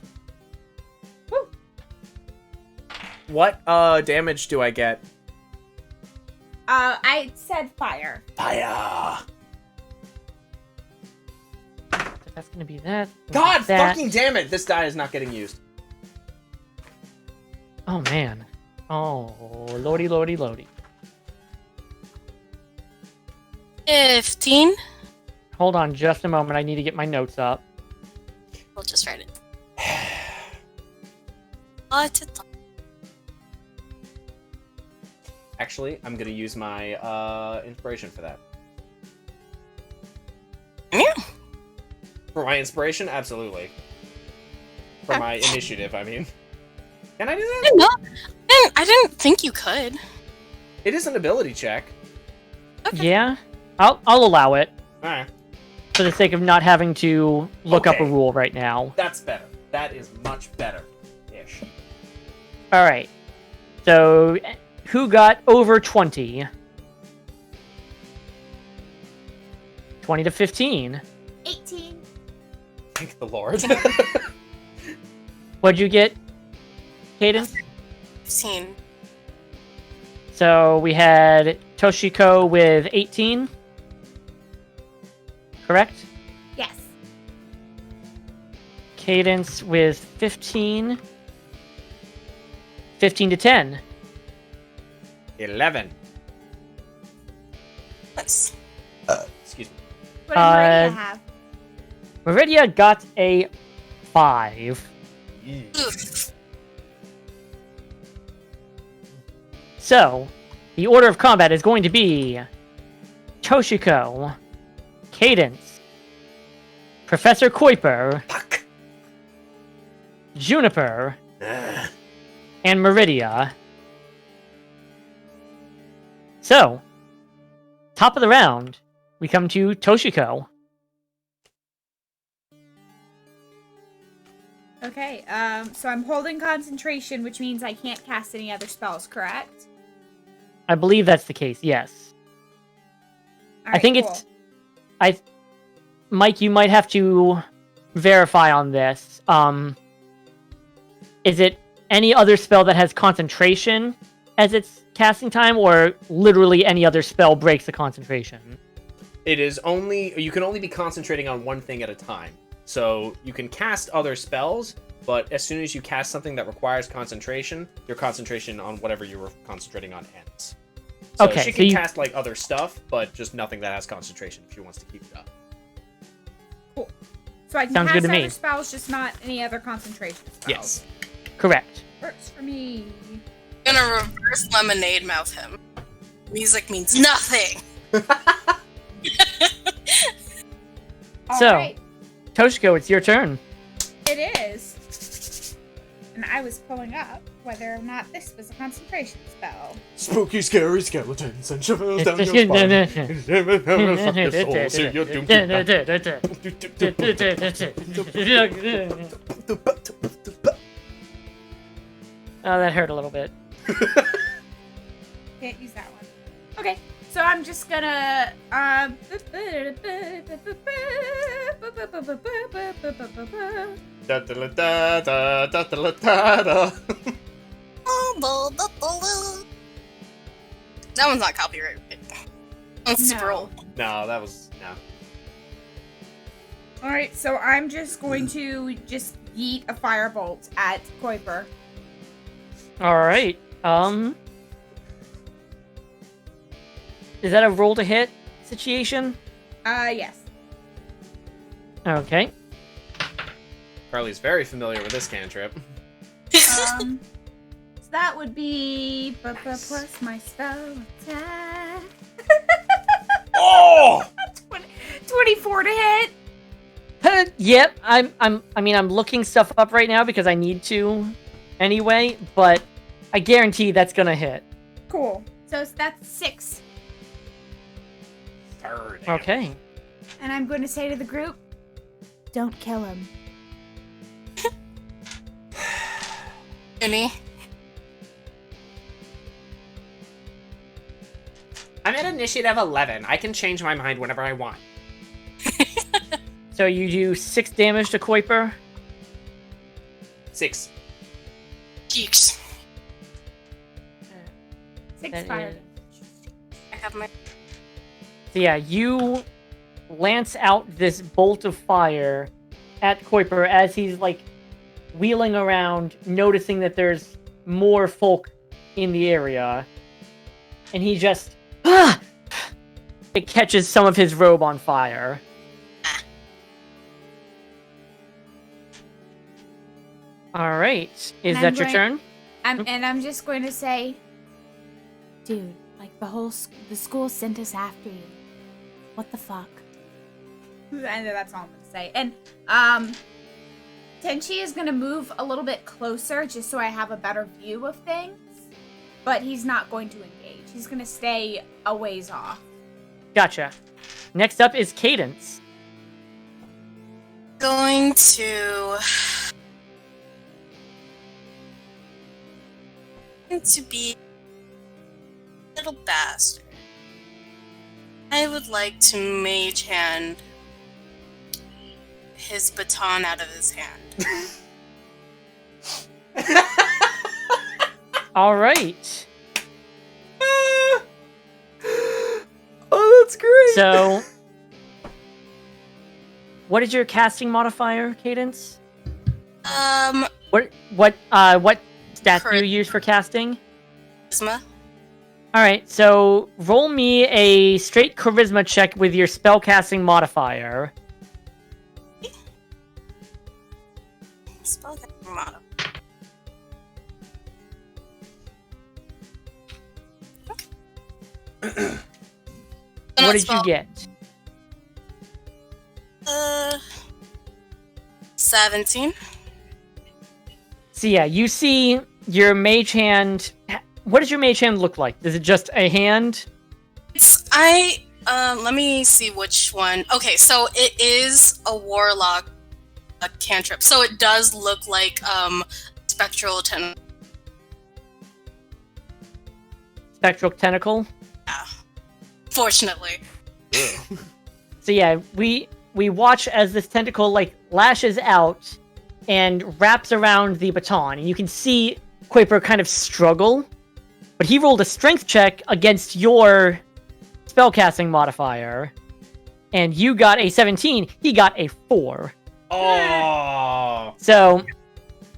[SPEAKER 1] What damage do I get?
[SPEAKER 2] I said fire.
[SPEAKER 1] Fire!
[SPEAKER 4] So that's gonna be that.
[SPEAKER 1] God
[SPEAKER 4] that.
[SPEAKER 1] fucking damn it! This die is not getting used.
[SPEAKER 4] Oh man. Oh, lordy, lordy, lordy.
[SPEAKER 3] 15.
[SPEAKER 4] Hold on just a moment, I need to get my notes up.
[SPEAKER 3] We'll just write it. What?
[SPEAKER 1] Actually, I'm gonna use my inspiration for that.
[SPEAKER 3] Yeah.
[SPEAKER 1] For my inspiration, absolutely. For my initiative, I mean. Can I do that?
[SPEAKER 3] No, I didn't think you could.
[SPEAKER 1] It is an ability check.
[SPEAKER 3] Okay.
[SPEAKER 4] Yeah, I'll allow it
[SPEAKER 1] Alright,
[SPEAKER 4] for the sake of not having to look up a
[SPEAKER 1] Okay.
[SPEAKER 4] rule right now.
[SPEAKER 1] that's better. That is much better-ish.
[SPEAKER 4] All right. So, who got over 20? 20 to 15.
[SPEAKER 2] 18.
[SPEAKER 1] Thank the Lord.
[SPEAKER 4] What'd you get, Cadence?
[SPEAKER 3] 15.
[SPEAKER 4] So we had Toshiko with 18. Correct?
[SPEAKER 2] Yes.
[SPEAKER 4] Cadence with 15. 15 to 10.
[SPEAKER 1] 11.
[SPEAKER 3] Nice.
[SPEAKER 1] Excuse me.
[SPEAKER 2] What did Maria
[SPEAKER 4] Uh,
[SPEAKER 2] have?
[SPEAKER 4] Meridia got a 5.
[SPEAKER 3] Oof.
[SPEAKER 4] So, the order of combat is going to be Toshiko, Cadence, Professor Kuiper,
[SPEAKER 1] Fuck.
[SPEAKER 4] Juniper, and Meridia. So, top of the round, we come to Toshiko.
[SPEAKER 2] Okay, so I'm holding concentration, which means I can't cast any other spells, correct?
[SPEAKER 4] I believe that's the case, yes. I think it's... Mike, you might have to verify on this. Is it any other spell that has concentration as its casting time, or literally any other spell breaks the concentration?
[SPEAKER 1] It is only... You can only be concentrating on one thing at a time. So, you can cast other spells, but as soon as you cast something that requires concentration, your concentration on whatever you were concentrating on ends. So
[SPEAKER 4] Okay,
[SPEAKER 1] she
[SPEAKER 4] so
[SPEAKER 1] can
[SPEAKER 4] you-
[SPEAKER 1] cast, like, other stuff, but just nothing that has concentration if she wants to keep it up.
[SPEAKER 2] Cool. So I can
[SPEAKER 4] Sounds good
[SPEAKER 2] cast
[SPEAKER 4] to me.
[SPEAKER 2] other spells, just not any other concentration spells.
[SPEAKER 1] Yes.
[SPEAKER 4] Correct.
[SPEAKER 2] Works for me.
[SPEAKER 3] I'm gonna reverse lemonade mouth him. Music means nothing.
[SPEAKER 4] So-
[SPEAKER 2] Alright,
[SPEAKER 4] Toshiko, it's your turn.
[SPEAKER 2] it is. And I was pulling up whether or not this was a concentration spell.
[SPEAKER 1] Spooky, scary skeletons and shivers down your spine. Fuck your soul, so you're doomed to
[SPEAKER 4] Oh, that hurt a little bit.
[SPEAKER 2] Can't use that one. Okay, so I'm just gonna
[SPEAKER 1] Da-da-da-da-da-da-da-da-da.
[SPEAKER 3] That one's not copyrighted. That's
[SPEAKER 2] No.
[SPEAKER 3] scroll.
[SPEAKER 1] No, that was no.
[SPEAKER 2] Alright, so I'm just going to just yeet a firebolt at Kuiper.
[SPEAKER 4] Alright, is that a roll to hit situation?
[SPEAKER 2] Yes.
[SPEAKER 4] Okay.
[SPEAKER 1] Carly's very familiar with this cantrip.
[SPEAKER 2] So that would be plus my spell attack.
[SPEAKER 1] Oh!
[SPEAKER 2] 24 to hit.
[SPEAKER 4] Yep, I'm looking stuff up right now because I need to anyway, but I guarantee that's gonna hit.
[SPEAKER 2] Cool. So that's 6.
[SPEAKER 4] Okay.
[SPEAKER 2] And I'm going to say to the group, don't kill him.
[SPEAKER 3] Uni.
[SPEAKER 1] I'm at initiative 11. I can change my mind whenever I want.
[SPEAKER 4] So you do 6 damage to Kuiper.
[SPEAKER 1] 6.
[SPEAKER 3] Jeeks.
[SPEAKER 2] 6
[SPEAKER 4] That
[SPEAKER 2] fire.
[SPEAKER 4] is-
[SPEAKER 3] I have my.
[SPEAKER 4] So yeah, you lance out this bolt of fire at Kuiper as he's like wheeling around, noticing that there's more folk in the area, and he just it catches some of his robe on fire. All right, is
[SPEAKER 2] And
[SPEAKER 4] that
[SPEAKER 2] I'm
[SPEAKER 4] your
[SPEAKER 2] going-
[SPEAKER 4] turn?
[SPEAKER 2] And I'm just going to say, dude, like the school sent us after you. What the fuck? And that's all I'm gonna say. And Tenchi is gonna move a little bit closer just so I have a better view of things. But he's not going to engage. He's gonna stay a ways off.
[SPEAKER 4] Gotcha. Next up is Cadence.
[SPEAKER 3] Going to be a little bastard. I would like to mage hand his baton out of his hand.
[SPEAKER 4] All right.
[SPEAKER 1] Oh, that's great.
[SPEAKER 4] So, what is your casting modifier, Cadence? What stat do you
[SPEAKER 3] Charisma.
[SPEAKER 4] use for casting?
[SPEAKER 3] Charisma.
[SPEAKER 4] All right, so roll me a straight charisma check with your spellcasting modifier.
[SPEAKER 3] Spellcasting modifier.
[SPEAKER 4] What did you get?
[SPEAKER 3] 17.
[SPEAKER 4] So yeah, you see your mage hand. What does your mage hand look like? Is it just a hand?
[SPEAKER 3] Let me see which one. Okay, so it is a warlock cantrip. So it does look like spectral tentacle.
[SPEAKER 4] Spectral tentacle?
[SPEAKER 3] Fortunately.
[SPEAKER 4] So yeah, we watch as this tentacle like lashes out and wraps around the baton, and you can see Quaper kind of struggle, but he rolled a strength check against your spellcasting modifier, and you got a 17. He got a 4.
[SPEAKER 1] Oh.
[SPEAKER 4] So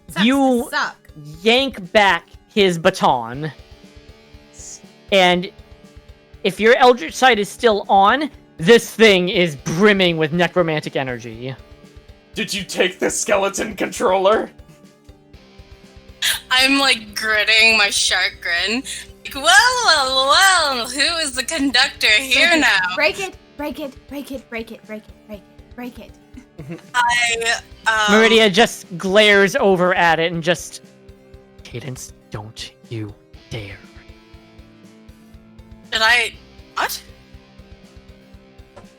[SPEAKER 2] Sucks
[SPEAKER 4] you
[SPEAKER 2] to suck.
[SPEAKER 4] yank back his baton, and if your Eldritch Sight is still on, this thing is brimming with necromantic energy.
[SPEAKER 1] Did you take the skeleton controller?
[SPEAKER 3] I'm like gritting my shark grin. Like, well, who is the conductor here now?
[SPEAKER 2] Break it, break it, break it, break it, break it, break it, break it.
[SPEAKER 3] I
[SPEAKER 4] Meridia just glares over at it and just... Cadence, don't you dare.
[SPEAKER 3] Did I... What?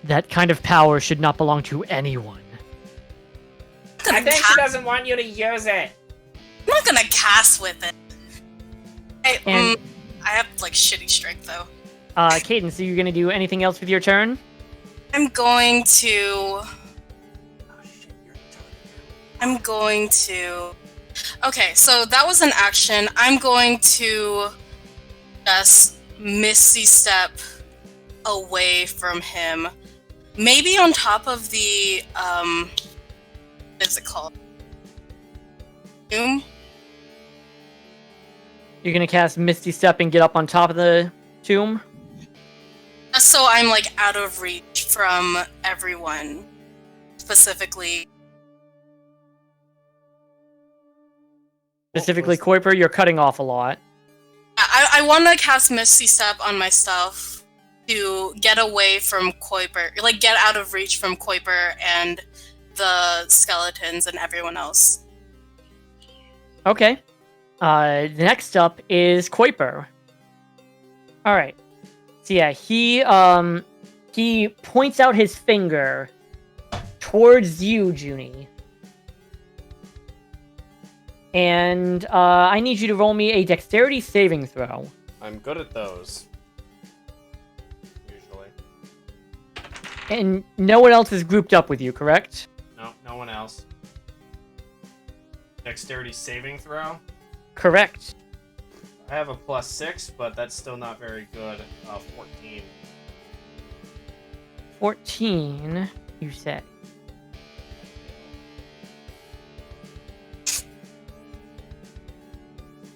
[SPEAKER 4] That kind of power should not belong to anyone.
[SPEAKER 5] I think she doesn't want you to use it.
[SPEAKER 3] I'm not gonna cast with it.
[SPEAKER 4] And-
[SPEAKER 3] I have, like, shitty strength, though.
[SPEAKER 4] Cadence, are you gonna do anything else with your turn?
[SPEAKER 3] I'm going to... Okay, so that was an action. I'm going to just Misty Step away from him. Maybe on top of the, what is it called? Tomb?
[SPEAKER 4] You're gonna cast Misty Step and get up on top of the tomb?
[SPEAKER 3] Just so I'm, like, out of reach from everyone. Specifically.
[SPEAKER 4] Specifically, Kuiper, you're cutting off a lot.
[SPEAKER 3] I want to cast Misty Step on myself to get away from Kuiper. Like, get out of reach from Kuiper and the skeletons and everyone else.
[SPEAKER 4] Okay. Next up is Kuiper. Alright. So yeah, he points out his finger towards you, Junie. And I need you to roll me a dexterity saving throw.
[SPEAKER 1] I'm good at those. Usually.
[SPEAKER 4] And no one else is grouped up with you, correct?
[SPEAKER 1] No, no one else. Dexterity saving throw?
[SPEAKER 4] Correct.
[SPEAKER 1] I have a +6, but that's still not very good. 14.
[SPEAKER 4] 14, you say.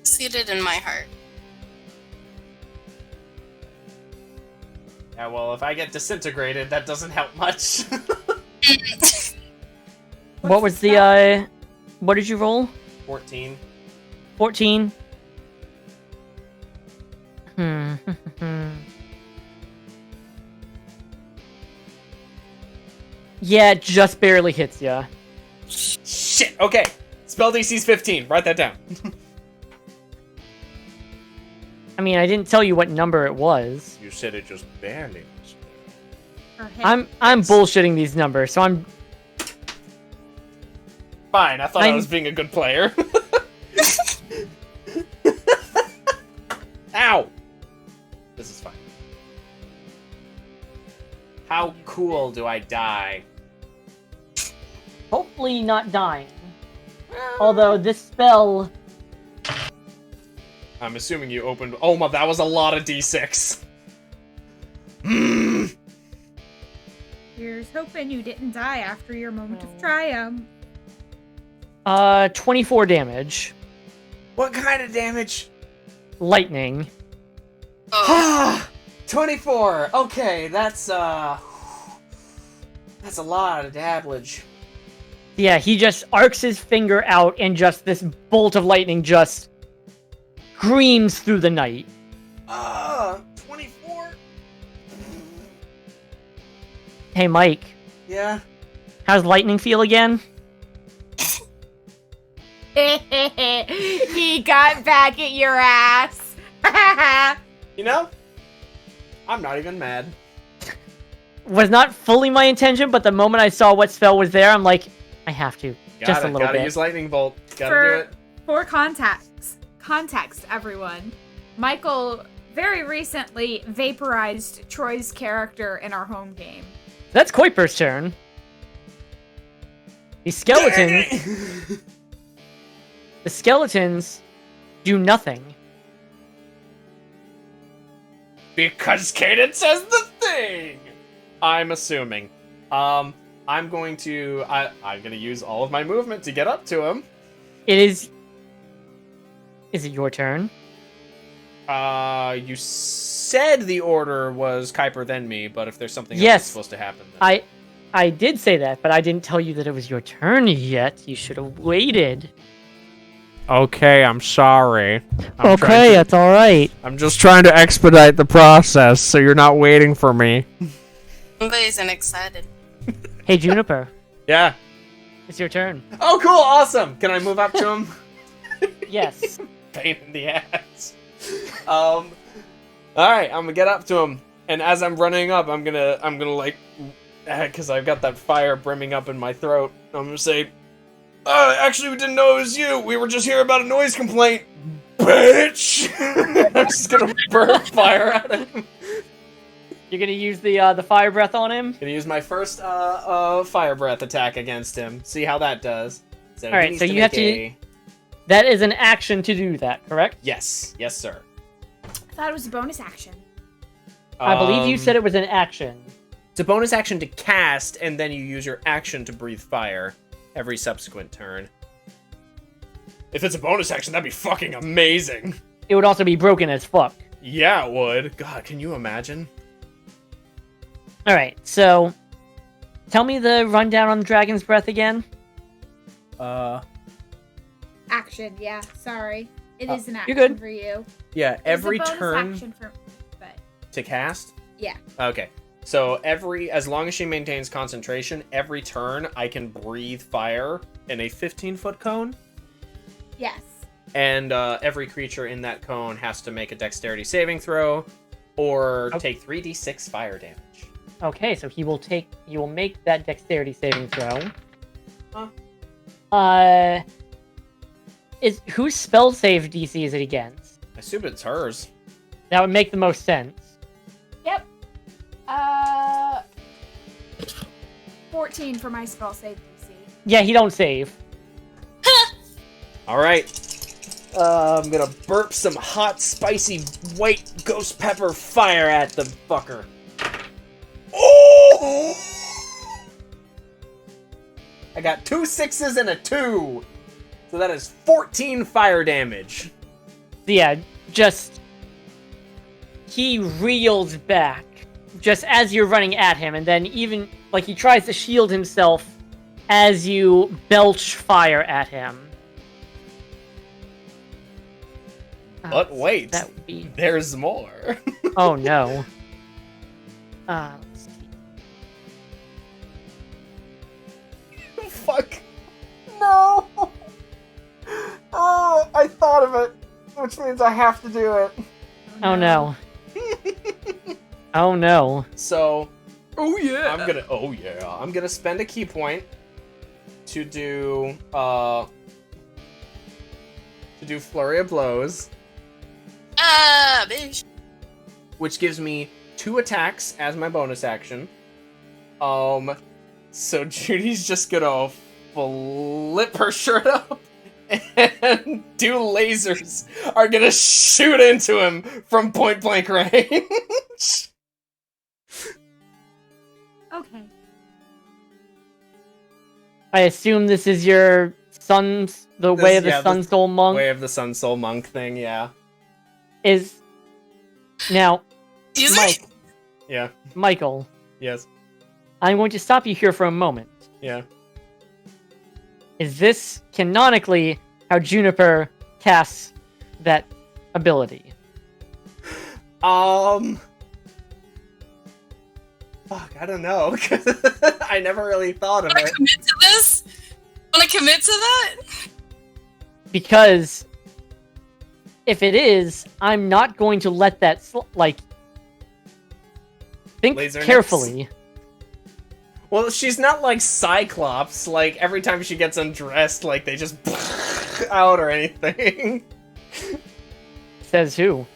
[SPEAKER 3] Seated in my heart.
[SPEAKER 1] Yeah, well, if I get disintegrated, that doesn't help much.
[SPEAKER 4] What was the, what did you roll?
[SPEAKER 1] 14.
[SPEAKER 4] 14. Yeah, it just barely hits ya.
[SPEAKER 1] Shit, okay. Spell DC's 15. Write that down.
[SPEAKER 4] I mean, I didn't tell you what number it was.
[SPEAKER 1] You said it just barely.
[SPEAKER 4] I'm bullshitting these numbers, so I'm...
[SPEAKER 1] Fine, I thought I was being a good player. Ow! This is fine. How cool do I die?
[SPEAKER 4] Hopefully not dying. Although this spell...
[SPEAKER 1] I'm assuming you opened... Oh my, that was a lot of D6.
[SPEAKER 2] Here's hoping you didn't die after your moment of triumph.
[SPEAKER 4] 24 damage.
[SPEAKER 1] What kind of damage?
[SPEAKER 4] Lightning.
[SPEAKER 3] Oh.
[SPEAKER 1] 24. Okay, that's a lot of damage.
[SPEAKER 4] Yeah, he just arcs his finger out and just this bolt of lightning just screams through the night.
[SPEAKER 1] 24?
[SPEAKER 4] Hey, Mike.
[SPEAKER 1] Yeah?
[SPEAKER 4] How's lightning feel again?
[SPEAKER 2] He got back at your ass.
[SPEAKER 1] You know, I'm not even mad.
[SPEAKER 4] Was not fully my intention, but the moment I saw what spell was there, I'm like, I have to. Just a little
[SPEAKER 1] gotta
[SPEAKER 4] bit.
[SPEAKER 1] use lightning bolt. Gotta do it.
[SPEAKER 2] For context, everyone. Michael very recently vaporized Troy's character in our home game.
[SPEAKER 4] That's Kuiper's turn. The skeletons... the skeletons do nothing.
[SPEAKER 1] Because Cadence says the thing! I'm assuming. I'm going to... I'm gonna use all of my movement to get up to him.
[SPEAKER 4] It is... Is it your turn?
[SPEAKER 1] You said the order was Kuiper then me, but if there's something else
[SPEAKER 4] Yes.
[SPEAKER 1] that's supposed to happen, then...
[SPEAKER 4] I did say that, but I didn't tell you that it was your turn yet. You should have waited.
[SPEAKER 1] Okay, I'm sorry.
[SPEAKER 4] That's alright.
[SPEAKER 1] I'm just trying to expedite the process, so you're not waiting for me.
[SPEAKER 3] Somebody's excited.
[SPEAKER 4] Hey, Juniper,
[SPEAKER 1] Yeah.
[SPEAKER 4] it's your turn.
[SPEAKER 1] Oh, cool. Awesome. Can I move up to him?
[SPEAKER 4] Yes.
[SPEAKER 1] Pain in the ass. All right, I'm gonna get up to him, and as I'm running up, I'm gonna like, because I've got that fire brimming up in my throat. I'm gonna say, actually, we didn't know it was you. We were just here about a noise complaint, bitch. I'm just gonna burn fire at him.
[SPEAKER 4] You're gonna use the fire breath on him.
[SPEAKER 1] Gonna use my first fire breath attack against him. See how that does. So
[SPEAKER 4] All right, so you have to. That is an action to do that, correct?
[SPEAKER 1] Yes, yes, sir.
[SPEAKER 2] I thought it was a bonus action.
[SPEAKER 4] I believe you said it was an action.
[SPEAKER 1] It's a bonus action to cast, and then you use your action to breathe fire every subsequent turn. If it's a bonus action, that'd be fucking amazing.
[SPEAKER 4] It would also be broken as fuck.
[SPEAKER 1] Yeah, it would. God, can you imagine?
[SPEAKER 4] All right, so tell me the rundown on the Dragon's Breath again.
[SPEAKER 2] Action, yeah. Sorry. It is an
[SPEAKER 4] you're
[SPEAKER 2] action
[SPEAKER 4] good.
[SPEAKER 2] for you.
[SPEAKER 1] Yeah, every
[SPEAKER 2] It's a bonus
[SPEAKER 1] turn
[SPEAKER 2] action for but
[SPEAKER 1] to cast.
[SPEAKER 2] yeah.
[SPEAKER 1] Okay, so as long as she maintains concentration, every turn I can breathe fire in a 15-foot cone.
[SPEAKER 2] Yes.
[SPEAKER 1] And every creature in that cone has to make a dexterity saving throw or take 3d6 fire damage.
[SPEAKER 4] Okay, so he will make that dexterity saving throw.
[SPEAKER 1] Huh.
[SPEAKER 4] Whose spell save DC is it against?
[SPEAKER 1] I assume it's hers.
[SPEAKER 4] That would make the most sense.
[SPEAKER 2] Yep. 14 for my spell save DC.
[SPEAKER 4] Yeah, he don't save.
[SPEAKER 1] All right. I'm gonna burp some hot, spicy, white ghost pepper fire at the fucker. Oh! I got 2 6s and a 2. So that is 14 fire damage.
[SPEAKER 4] Yeah, he reels back just as you're running at him, and then even like he tries to shield himself as you belch fire at him.
[SPEAKER 1] But wait,
[SPEAKER 4] that would be...
[SPEAKER 1] there's more.
[SPEAKER 4] Oh no. Let's see.
[SPEAKER 1] Fuck. No. Oh, I thought of it, which means I have to do it.
[SPEAKER 4] Oh no. Oh no.
[SPEAKER 1] So,
[SPEAKER 6] Oh yeah.
[SPEAKER 1] I'm gonna spend a key point to do flurry of blows,
[SPEAKER 3] Bitch.
[SPEAKER 1] which gives me 2 attacks as my bonus action. So Judy's just gonna flip her shirt up and 2 lasers are gonna shoot into him from point blank range.
[SPEAKER 2] Okay.
[SPEAKER 4] I assume this is your Way of the Sun Soul Monk
[SPEAKER 1] Way of the Sun Soul Monk thing, yeah.
[SPEAKER 4] is now
[SPEAKER 3] Excuse
[SPEAKER 4] Mike.
[SPEAKER 3] me?
[SPEAKER 1] Yeah,
[SPEAKER 4] Michael,
[SPEAKER 1] yes,
[SPEAKER 4] I'm going to stop you here for a moment.
[SPEAKER 1] yeah.
[SPEAKER 4] Is this canonically how Juniper casts that ability?
[SPEAKER 1] Fuck, I don't know. I never really thought of
[SPEAKER 3] Wanna
[SPEAKER 1] it.
[SPEAKER 3] commit to this? Wanna commit to that?
[SPEAKER 4] Because if it is, I'm not going to let that think
[SPEAKER 1] Laser
[SPEAKER 4] carefully.
[SPEAKER 1] Well, she's not like Cyclops, like every time she gets undressed, like they just out or anything.
[SPEAKER 4] Says who?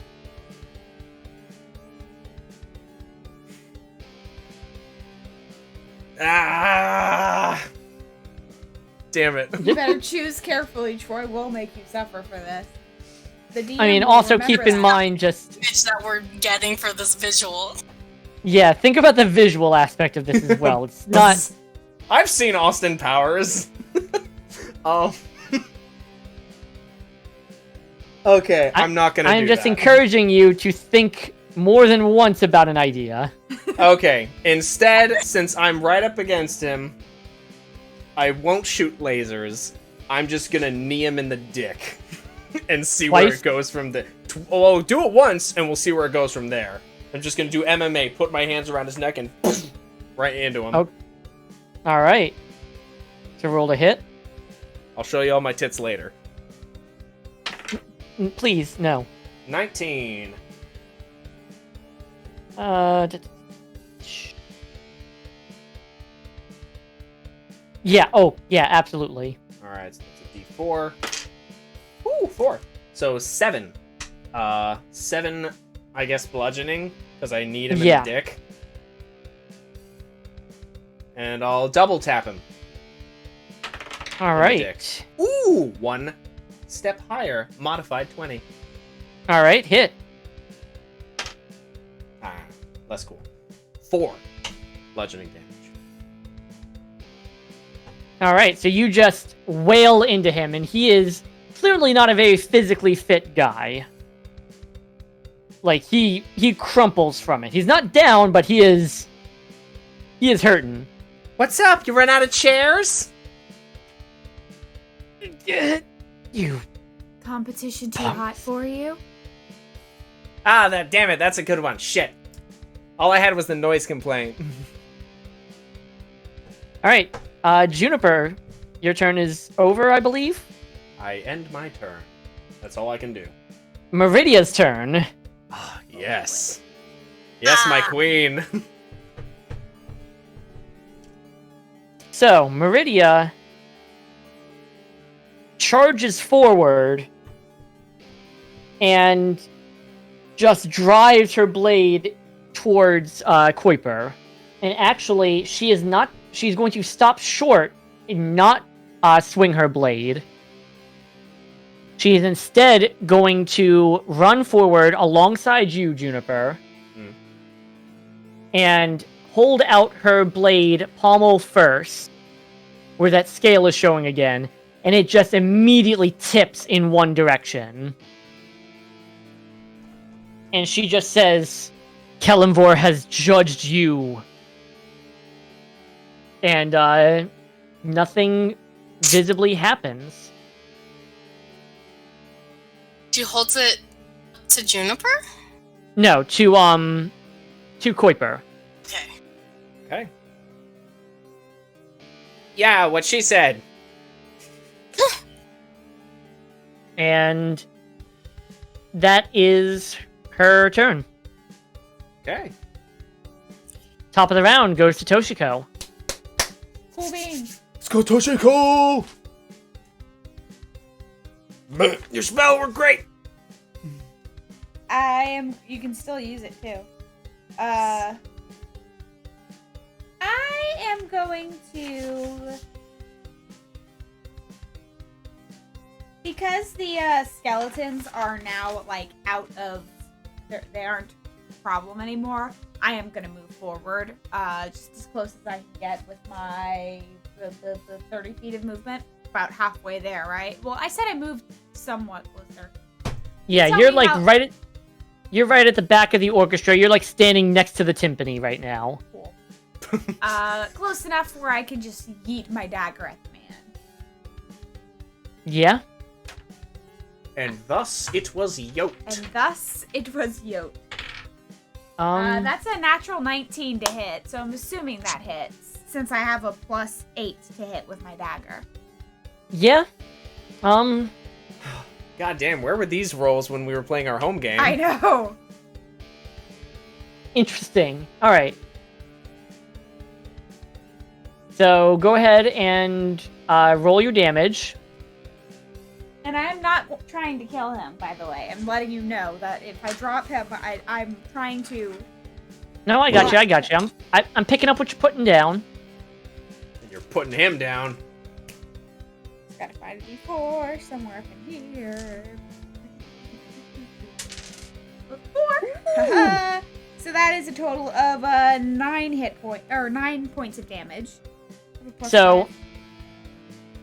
[SPEAKER 1] Ah! Damn it.
[SPEAKER 2] You better choose carefully. Troy will make you suffer for this. The DM
[SPEAKER 4] I mean,
[SPEAKER 2] will
[SPEAKER 4] also
[SPEAKER 2] remember
[SPEAKER 4] keep in
[SPEAKER 2] that.
[SPEAKER 4] mind just...
[SPEAKER 3] Bitch that we're getting for this visual.
[SPEAKER 4] Yeah, think about the visual aspect of this as well. It's not...
[SPEAKER 1] I've seen Austin Powers. Oh. Okay, I'm not gonna
[SPEAKER 4] I'm
[SPEAKER 1] do
[SPEAKER 4] just
[SPEAKER 1] that.
[SPEAKER 4] encouraging you to think more than once about an idea.
[SPEAKER 1] Okay, instead, since I'm right up against him, I won't shoot lasers. I'm just gonna knee him in the dick and see where
[SPEAKER 4] Twice?
[SPEAKER 1] it goes from there. Oh, do it once, and we'll see where it goes from there. I'm just gonna do MMA, put my hands around his neck, and right into him.
[SPEAKER 4] Oh. All right. So roll a hit.
[SPEAKER 1] I'll show you all my tits later.
[SPEAKER 4] Please, no.
[SPEAKER 1] 19.
[SPEAKER 4] Yeah. Oh, yeah. Absolutely.
[SPEAKER 1] All right, so that's a D4. Ooh, 4. So 7. 7, I guess, bludgeoning, because I need him in the dick. And I'll double tap him.
[SPEAKER 4] All right.
[SPEAKER 1] Ooh, 1 step higher, modified 20.
[SPEAKER 4] All right, hit.
[SPEAKER 1] Ah, less cool. 4 bludgeoning damage.
[SPEAKER 4] All right, so you just wail into him, and he is clearly not a very physically fit guy. Like, he crumples from it. He's not down, but he is hurting.
[SPEAKER 1] What's up? You run out of chairs?
[SPEAKER 4] You.
[SPEAKER 2] Competition too hot for you?
[SPEAKER 1] Ah, damn it, that's a good one. Shit. All I had was the noise complaint.
[SPEAKER 4] All right, Juniper, your turn is over, I believe.
[SPEAKER 1] I end my turn. That's all I can do.
[SPEAKER 4] Meridia's turn.
[SPEAKER 1] Ah, yes. Yes, my queen.
[SPEAKER 4] So, Meridia charges forward and just drives her blade towards Kuiper. And actually, she's going to stop short and not swing her blade. She is instead going to run forward alongside you, Juniper, and hold out her blade pommel first, where that scale is showing again, and it just immediately tips in one direction. And she just says, Kelimvor has judged you. And nothing visibly happens.
[SPEAKER 3] She holds it to Juniper?
[SPEAKER 4] No, to Kuiper.
[SPEAKER 3] Okay.
[SPEAKER 1] Okay. Yeah, what she said.
[SPEAKER 4] And that is her turn.
[SPEAKER 1] Okay.
[SPEAKER 4] Top of the round goes to Toshiko.
[SPEAKER 2] Cool beans.
[SPEAKER 1] Let's go, Toshiko! Your spell were great!
[SPEAKER 2] You can still use it too. I am going to, because the skeletons are now like out of, they aren't a problem anymore. I am gonna move forward, just as close as I can get with my the 30 feet of movement. About halfway there, right? Well, I said I moved somewhat closer.
[SPEAKER 4] Yeah,
[SPEAKER 2] Tell
[SPEAKER 4] you're
[SPEAKER 2] me
[SPEAKER 4] like
[SPEAKER 2] how-
[SPEAKER 4] you're right at the back of the orchestra. You're like standing next to the timpani right now.
[SPEAKER 2] Cool. Close enough where I can just yeet my dagger at the man.
[SPEAKER 4] Yeah.
[SPEAKER 1] And thus it was yoked.
[SPEAKER 2] And thus it was yoked. That's a natural 19 to hit, so I'm assuming that hits, since I have a +8 to hit with my dagger.
[SPEAKER 4] Yeah.
[SPEAKER 1] God damn, where were these rolls when we were playing our home game?
[SPEAKER 2] I know.
[SPEAKER 4] Interesting. All right. So go ahead and roll your damage.
[SPEAKER 2] And I am not trying to kill him, by the way. I'm letting you know that if I drop him, I'm trying to...
[SPEAKER 4] No, I got you. I'm picking up what you're putting down.
[SPEAKER 1] And you're putting him down.
[SPEAKER 2] Gotta find a D4 somewhere up in here. 4. So that is a total of 9 points of damage.
[SPEAKER 4] So,
[SPEAKER 2] +5.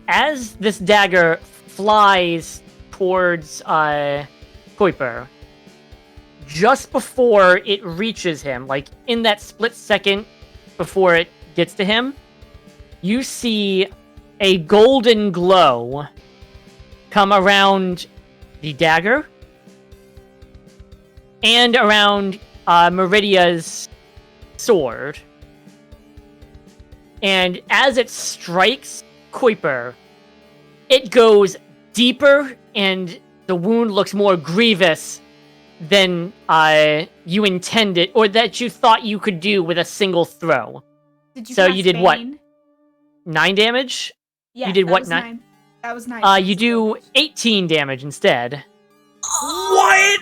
[SPEAKER 4] as this dagger flies towards Kuiper, just before it reaches him, like in that split second before it gets to him, you see a golden glow come around the dagger and around Meridia's sword. And as it strikes Kuiper, it goes deeper, and the wound looks more grievous than you intended, or that you thought you could do with a single throw.
[SPEAKER 2] Did you
[SPEAKER 4] So
[SPEAKER 2] cast
[SPEAKER 4] you did what?
[SPEAKER 2] Bane?
[SPEAKER 4] 9 damage?
[SPEAKER 2] Yeah,
[SPEAKER 4] You did
[SPEAKER 2] that
[SPEAKER 4] what,
[SPEAKER 2] was
[SPEAKER 4] 9?
[SPEAKER 2] That was 9.
[SPEAKER 4] You do
[SPEAKER 2] damage.
[SPEAKER 4] 18 damage instead.
[SPEAKER 1] What?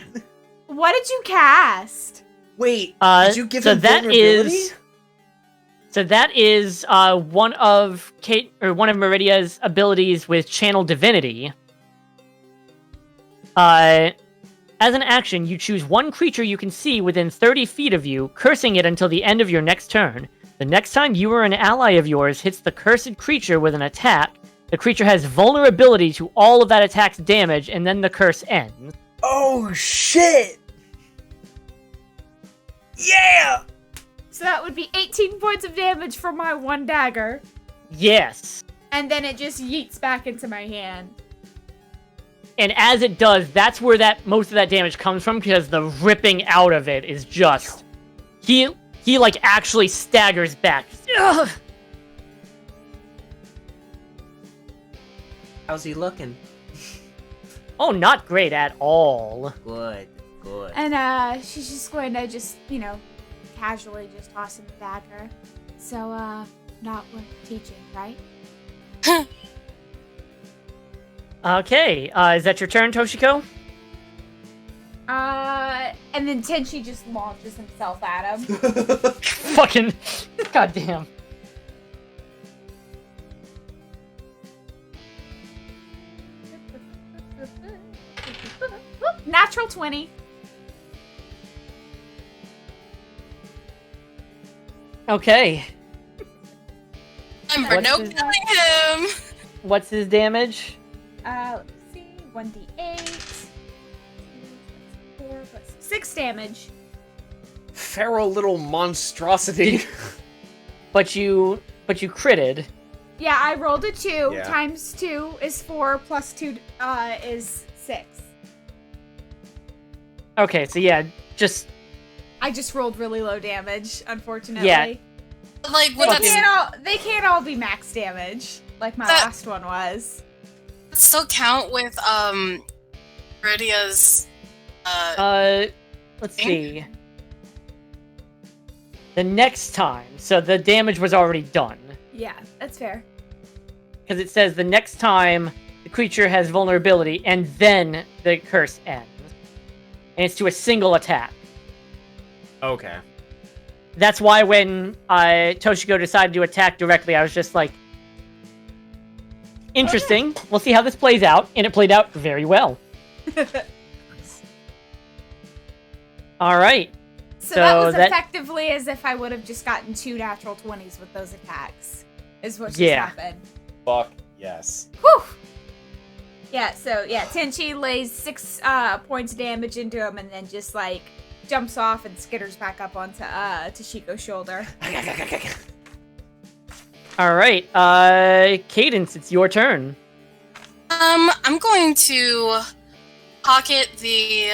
[SPEAKER 2] What did you cast?
[SPEAKER 1] Wait, did you give
[SPEAKER 4] so
[SPEAKER 1] him
[SPEAKER 4] that
[SPEAKER 1] vulnerability?
[SPEAKER 4] is one of Meridia's abilities with Channel Divinity. As an action, you choose one creature you can see within 30 feet of you, cursing it until the end of your next turn. The next time you or an ally of yours hits the cursed creature with an attack, the creature has vulnerability to all of that attack's damage, and then the curse ends.
[SPEAKER 1] Oh, shit! Yeah!
[SPEAKER 2] So that would be 18 points of damage from my one dagger.
[SPEAKER 4] Yes.
[SPEAKER 2] And then it just yeets back into my hand.
[SPEAKER 4] And as it does, that's where most of that damage comes from, because the ripping out of it is just... He like, actually staggers back. Ugh!
[SPEAKER 5] How's he looking?
[SPEAKER 4] Oh, not great at all.
[SPEAKER 5] Good.
[SPEAKER 2] And she's just going to casually just toss him the dagger. So, not worth teaching, right?
[SPEAKER 4] Okay, is that your turn, Toshiko?
[SPEAKER 2] And then Tenchi just launches himself at him.
[SPEAKER 4] Fucking... Goddamn.
[SPEAKER 2] Natural 20.
[SPEAKER 4] Okay.
[SPEAKER 3] Remember, no
[SPEAKER 4] What's his-
[SPEAKER 3] killing him.
[SPEAKER 4] What's his damage?
[SPEAKER 2] Let's see. 1d8. 4 plus 6 damage.
[SPEAKER 1] Feral little monstrosity.
[SPEAKER 4] But you critted.
[SPEAKER 2] Yeah, I rolled a 2.
[SPEAKER 1] Yeah.
[SPEAKER 2] Times 2 is 4. Plus 2 is 6.
[SPEAKER 4] Okay, so yeah, just...
[SPEAKER 2] I just rolled really low damage, unfortunately.
[SPEAKER 4] Yeah.
[SPEAKER 3] Like, would
[SPEAKER 2] They can't all be max damage, like my
[SPEAKER 3] That-
[SPEAKER 2] last one was.
[SPEAKER 3] still count with Meridia's
[SPEAKER 4] Let's see. The next time, so the damage was already done.
[SPEAKER 2] Yeah, that's fair.
[SPEAKER 4] Because it says the next time the creature has vulnerability, and then the curse ends. And it's to a single attack.
[SPEAKER 1] Okay.
[SPEAKER 4] That's why when Toshiko decided to attack directly, I was just like, interesting. We'll see how this plays out. And it played out very well. All right.
[SPEAKER 2] So that was
[SPEAKER 4] that-
[SPEAKER 2] effectively as if I would have just gotten 2 natural 20s with those attacks. Is what just
[SPEAKER 4] Yeah.
[SPEAKER 2] happened.
[SPEAKER 1] Fuck yes.
[SPEAKER 2] Whew! Yeah, so yeah, Tenchi lays 6 points of damage into him and then just like jumps off and skitters back up onto Toshiko's shoulder.
[SPEAKER 4] All right. Cadence, it's your turn.
[SPEAKER 3] I'm going to pocket the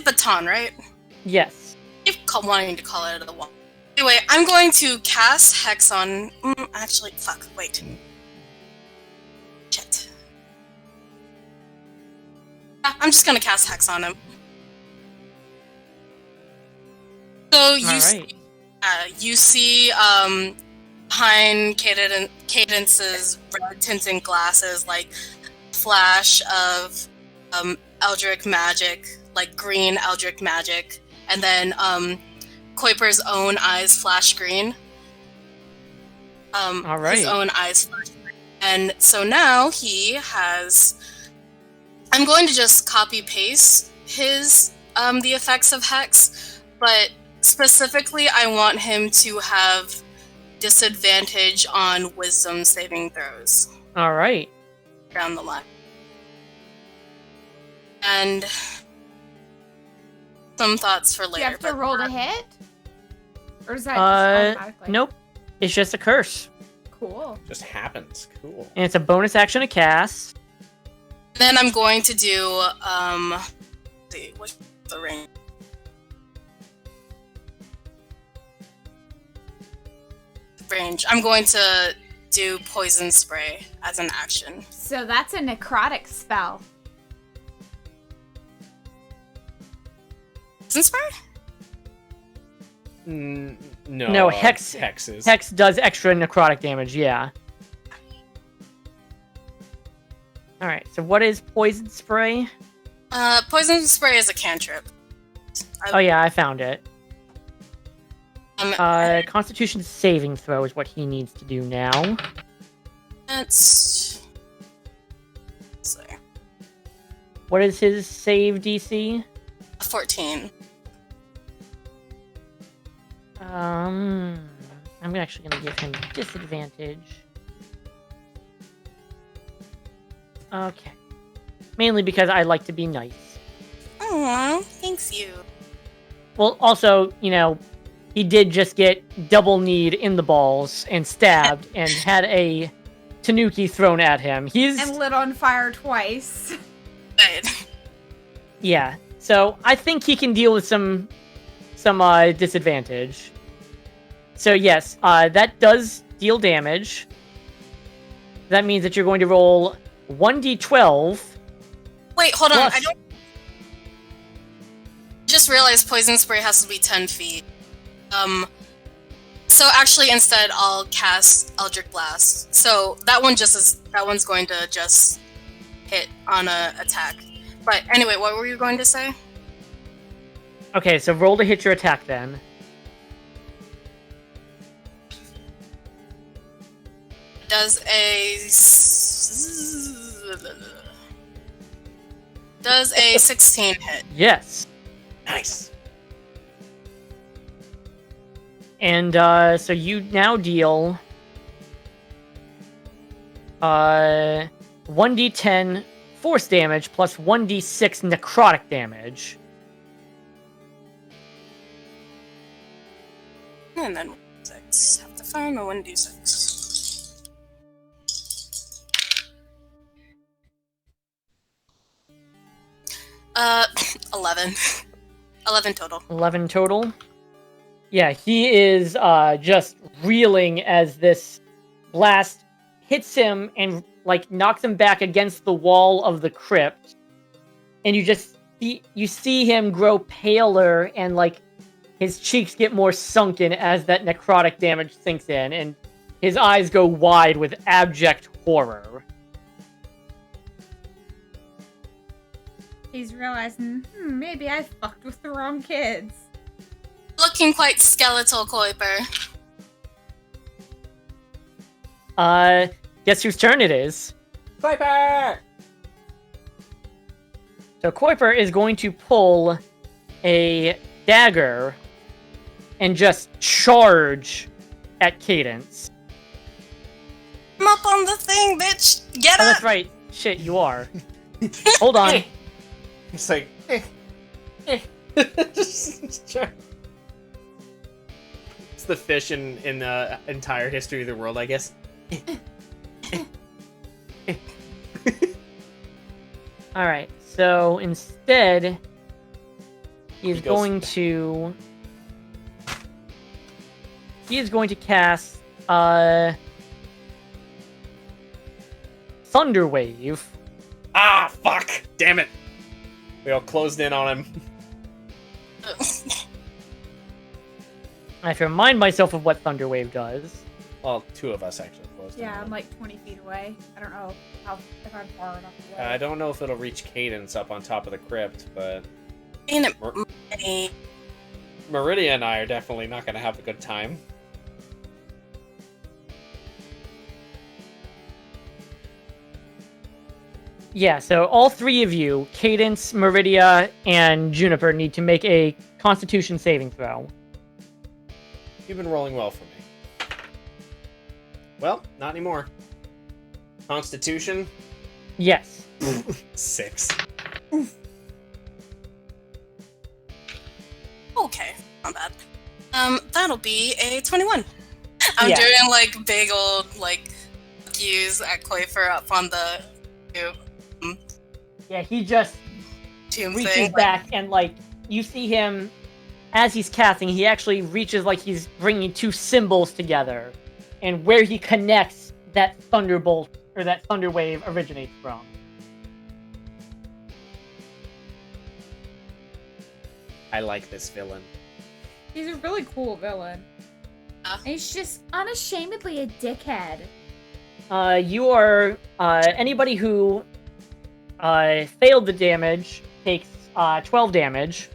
[SPEAKER 3] baton, right?
[SPEAKER 4] Yes.
[SPEAKER 3] Keep wanting to call it a wand. Anyway, I'm going to cast Hex on... actually, fuck, wait. Shit. I'm just gonna cast Hex on him. So you
[SPEAKER 4] All
[SPEAKER 3] see,
[SPEAKER 4] right.
[SPEAKER 3] you see behind Cadence's red tinted glasses, like flash of Eldritch magic, like green Eldritch magic, and then Kuiper's own eyes flash green.
[SPEAKER 4] All right.
[SPEAKER 3] His own eyes flash green. And so now he has... I'm going to just copy paste his the effects of Hex, but specifically I want him to have disadvantage on Wisdom saving throws
[SPEAKER 4] All right.
[SPEAKER 3] down the line. And some thoughts for
[SPEAKER 2] Do
[SPEAKER 3] later.
[SPEAKER 2] you have to
[SPEAKER 3] but-
[SPEAKER 2] roll to hit? Or is that just automatically?
[SPEAKER 4] Nope. It's just a curse.
[SPEAKER 2] Cool.
[SPEAKER 1] Just happens. Cool.
[SPEAKER 4] And it's a bonus action to cast.
[SPEAKER 3] Then I'm going to do let's see, what's the range? range. I'm going to do poison spray as an action.
[SPEAKER 2] So that's a necrotic spell.
[SPEAKER 3] Poison spray?
[SPEAKER 1] No.
[SPEAKER 4] No,
[SPEAKER 1] hexes.
[SPEAKER 4] Hex does extra necrotic damage, yeah. Alright, so what is poison spray?
[SPEAKER 3] Poison spray is a cantrip.
[SPEAKER 4] Oh yeah, I found it.
[SPEAKER 3] Um,
[SPEAKER 4] Constitution saving throw is what he needs to do now.
[SPEAKER 3] Let's see.
[SPEAKER 4] What is his save DC?
[SPEAKER 3] 14.
[SPEAKER 4] I'm actually going to give him disadvantage. Okay. Mainly because I like to be nice.
[SPEAKER 3] Aww, thanks you.
[SPEAKER 4] Well, also, you know, he did just get double kneed in the balls and stabbed and had a tanuki thrown at him.
[SPEAKER 2] And lit on fire twice.
[SPEAKER 3] Good.
[SPEAKER 4] Yeah. So I think he can deal with some disadvantage. So yes, that does deal damage. That means that you're going to roll 1d12.
[SPEAKER 3] Wait, hold on.
[SPEAKER 4] Plus-
[SPEAKER 3] I don't just realized poison spray has to be 10 feet. So actually instead I'll cast Eldritch Blast. So that one's going to just hit on a attack. But anyway, what were you going to say?
[SPEAKER 4] Okay, so roll to hit your attack then.
[SPEAKER 3] Does a 16 hit?
[SPEAKER 4] Yes.
[SPEAKER 1] Nice.
[SPEAKER 4] And so you now deal 1d10 force damage plus 1d6 necrotic damage.
[SPEAKER 3] And then 6. Have to find a 1d6. 11. 11 total.
[SPEAKER 4] 11 total. Yeah, he is just reeling as this blast hits him and like knocks him back against the wall of the crypt. And you see him grow paler and like his cheeks get more sunken as that necrotic damage sinks in, and his eyes go wide with abject horror.
[SPEAKER 2] He's realizing, maybe I fucked with the wrong kids.
[SPEAKER 3] Looking quite skeletal, Kuiper.
[SPEAKER 4] Guess whose turn it is?
[SPEAKER 5] Kuiper!
[SPEAKER 4] So Kuiper is going to pull a dagger and just charge at Cadence.
[SPEAKER 3] I'm up on the thing, bitch! Get
[SPEAKER 4] Oh,
[SPEAKER 3] up!
[SPEAKER 4] that's right. Shit, you are. Hold on.
[SPEAKER 1] It's like, Just try- It's the fish in the entire history of the world, I guess.
[SPEAKER 4] Alright, so instead, he is
[SPEAKER 1] He goes-
[SPEAKER 4] going to... He is going to cast, Thunder Wave.
[SPEAKER 1] Ah, fuck! Damn it! We all closed in on him.
[SPEAKER 4] I have to remind myself of what Thunder Wave does.
[SPEAKER 1] Well, two of us actually closed in
[SPEAKER 2] Yeah,
[SPEAKER 1] on
[SPEAKER 2] I'm
[SPEAKER 1] him.
[SPEAKER 2] like 20 feet away. I don't know if I'm far enough away.
[SPEAKER 1] I don't know if it'll reach Cadence up on top of the crypt, but
[SPEAKER 3] Ain't it
[SPEAKER 1] Mer-
[SPEAKER 3] money?
[SPEAKER 1] Meridia and I are definitely not going to have a good time.
[SPEAKER 4] Yeah, so all three of you, Cadence, Meridia, and Juniper, need to make a Constitution saving throw.
[SPEAKER 1] You've been rolling well for me. Well, not anymore. Constitution?
[SPEAKER 4] Yes.
[SPEAKER 1] 6.
[SPEAKER 3] Okay, not bad. That'll be a 21. I'm
[SPEAKER 4] Yeah.
[SPEAKER 3] doing like big old like views at Kuiper up on the
[SPEAKER 4] Yeah, he just
[SPEAKER 3] tomb
[SPEAKER 4] reaches
[SPEAKER 3] thing.
[SPEAKER 4] back and, like, you see him, as he's casting, he actually reaches like he's bringing two symbols together. and where he connects that thunderbolt or that thunder wave originates from.
[SPEAKER 1] I like this villain.
[SPEAKER 2] He's a really cool villain. And he's just unashamedly a dickhead.
[SPEAKER 4] You are anybody who failed the damage takes 12 damage.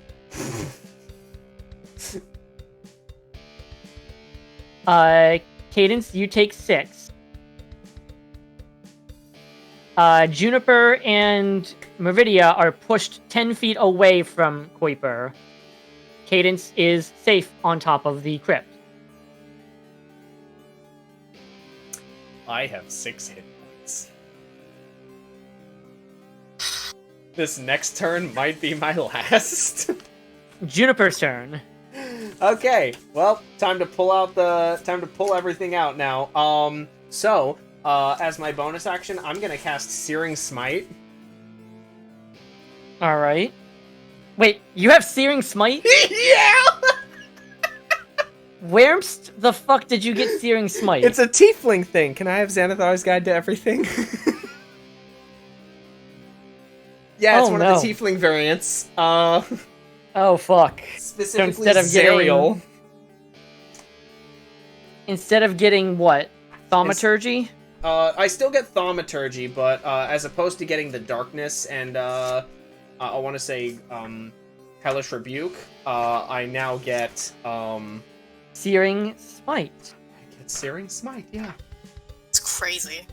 [SPEAKER 4] Cadence, you take 6. Juniper and Meridia are pushed 10 feet away from Kuiper. Cadence is safe on top of the crypt.
[SPEAKER 1] I have 6 hit points. This next turn might be my last.
[SPEAKER 4] Juniper's turn.
[SPEAKER 1] Okay, well, time to pull everything out now. So, as my bonus action, I'm gonna cast Searing Smite.
[SPEAKER 4] Alright. Wait, you have Searing Smite?
[SPEAKER 1] Yeah!
[SPEAKER 4] Where the fuck did you get Searing Smite?
[SPEAKER 1] It's a tiefling thing. Can I have Xanathar's Guide to Everything? Yeah, it's
[SPEAKER 4] Oh,
[SPEAKER 1] one
[SPEAKER 4] no.
[SPEAKER 1] of the tiefling variants.
[SPEAKER 4] Oh, fuck.
[SPEAKER 1] Specifically
[SPEAKER 4] instead of
[SPEAKER 1] Zariel.
[SPEAKER 4] Instead of getting what? Thaumaturgy?
[SPEAKER 1] I still get Thaumaturgy, but as opposed to getting the Darkness and I want to say Hellish Rebuke, I now get
[SPEAKER 4] Searing Smite.
[SPEAKER 1] I get Searing Smite. Yeah.
[SPEAKER 3] It's crazy.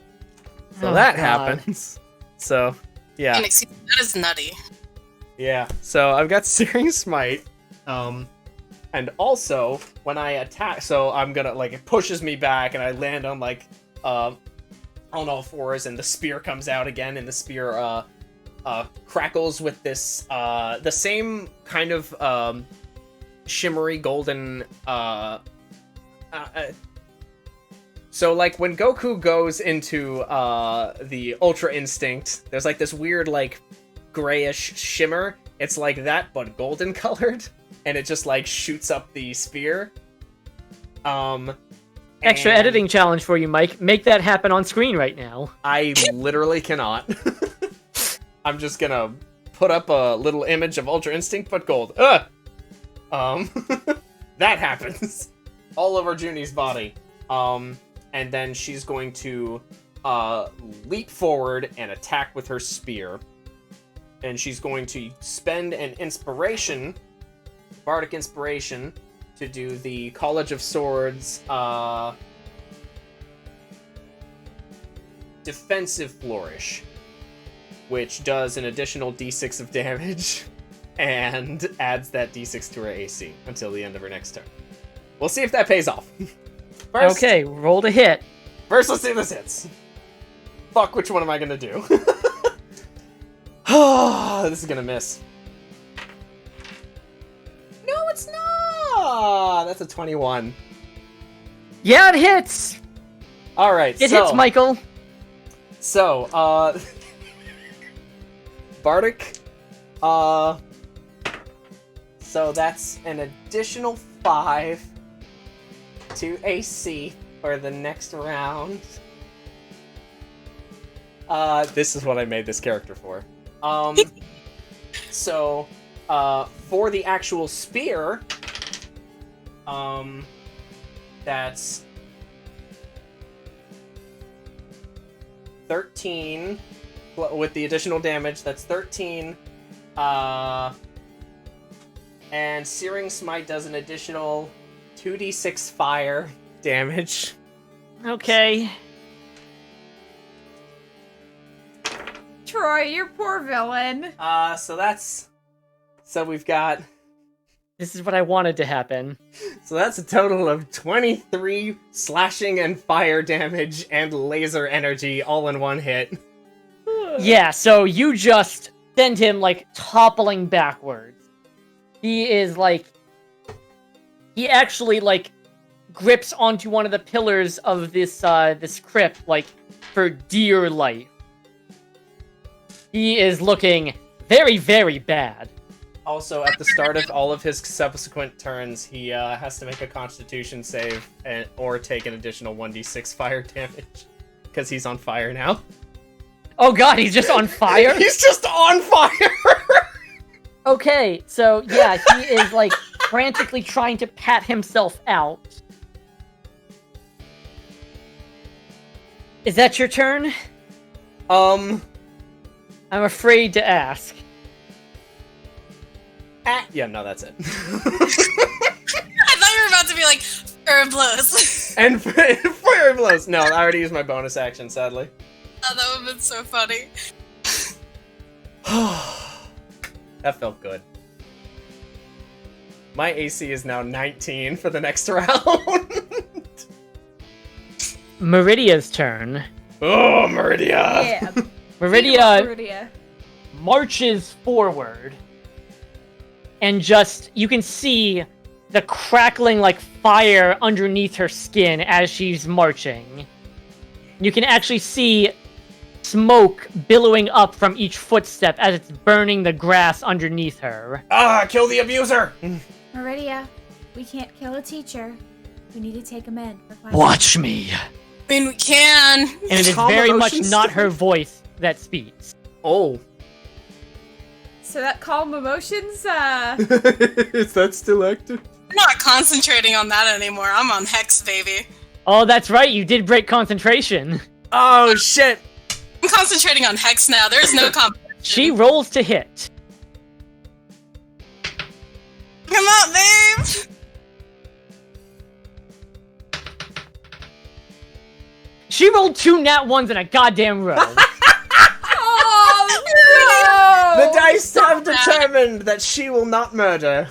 [SPEAKER 1] So
[SPEAKER 4] Oh,
[SPEAKER 1] that
[SPEAKER 4] God.
[SPEAKER 1] happens. So yeah.
[SPEAKER 3] And that is nutty.
[SPEAKER 1] Yeah, so I've got Searing Smite, and also, when I attack, so I'm gonna, like, it pushes me back, and I land on, like, on all fours, and the spear comes out again, and the spear, crackles with this, the same kind of, shimmery golden, so, like, when Goku goes into, the Ultra Instinct, there's, like, this weird, like, grayish shimmer. It's like that, but golden colored, and it just like shoots up the spear.
[SPEAKER 4] Extra
[SPEAKER 1] and
[SPEAKER 4] editing challenge for you, Mike. Make that happen on screen right now.
[SPEAKER 1] I literally cannot. I'm just gonna put up a little image of Ultra Instinct, but gold. Ugh! That happens all over Junie's body. And then she's going to leap forward and attack with her spear. And she's going to spend an inspiration, bardic inspiration, to do the College of Swords defensive flourish, which does an additional d6 of damage and adds that d6 to her AC until the end of her next turn. We'll see if that pays off. First,
[SPEAKER 4] Okay, roll to hit.
[SPEAKER 1] First, let's see if this hits. Fuck, which one am I gonna do? This is gonna miss. No, it's not! That's a 21.
[SPEAKER 4] Yeah, it hits!
[SPEAKER 1] Alright,
[SPEAKER 4] It hits, Michael.
[SPEAKER 1] So, Bardic, so that's an additional 5 to AC for the next round. This is what I made this character for. So, for the actual spear, that's 13 with the additional damage. That's 13. And Searing Smite does an additional 2d6 fire damage.
[SPEAKER 4] Okay.
[SPEAKER 2] Troy, your poor villain.
[SPEAKER 1] So we've got,
[SPEAKER 4] This is what I wanted to happen.
[SPEAKER 1] so that's a total of 23 slashing and fire damage and laser energy all in one hit.
[SPEAKER 4] Yeah, so you just send him, like, toppling backwards. He is, like... He actually, like, grips onto one of the pillars of this, this crypt, like, for dear life. He is looking very, very bad.
[SPEAKER 1] Also, at the start of all of his subsequent turns, he has to make a Constitution save or take an additional 1d6 fire damage because he's on fire now.
[SPEAKER 4] Oh god, he's just on fire?
[SPEAKER 1] He's just on fire!
[SPEAKER 4] Okay, so yeah, he is like frantically trying to pat himself out. Is that your turn? I'm afraid to ask.
[SPEAKER 1] Yeah, no, that's it.
[SPEAKER 3] I thought you were about to be like, fire blows.
[SPEAKER 1] And fire blows. No, I already used my bonus action, sadly.
[SPEAKER 3] Oh, that would have been so funny.
[SPEAKER 1] That felt good. My AC is now 19 for the next round.
[SPEAKER 4] Meridia's turn.
[SPEAKER 1] Oh, Meridia!
[SPEAKER 2] Yeah.
[SPEAKER 4] Meridia marches forward. And just, you can see the crackling like fire underneath her skin as she's marching. You can actually see smoke billowing up from each footstep as it's burning the grass underneath her.
[SPEAKER 1] Ah, kill the abuser!
[SPEAKER 2] Meridia, we can't kill a teacher. We need to take him in for class.
[SPEAKER 4] Watch me.
[SPEAKER 3] I mean, we can.
[SPEAKER 4] And it is
[SPEAKER 1] Calm
[SPEAKER 4] very much
[SPEAKER 1] emotions
[SPEAKER 4] not
[SPEAKER 1] still.
[SPEAKER 4] her voice that speaks.
[SPEAKER 1] Oh.
[SPEAKER 2] So that calm emotions,
[SPEAKER 1] Is that still active?
[SPEAKER 3] I'm not concentrating on that anymore. I'm on Hex, baby.
[SPEAKER 4] Oh, that's right, you did break concentration.
[SPEAKER 1] Oh, shit!
[SPEAKER 3] I'm concentrating on Hex now. There's no competition.
[SPEAKER 4] She rolls to hit.
[SPEAKER 3] Come on, babe!
[SPEAKER 4] She rolled 2 nat 1s in a goddamn row.
[SPEAKER 2] oh no!
[SPEAKER 1] The dice have determined that she will not murder.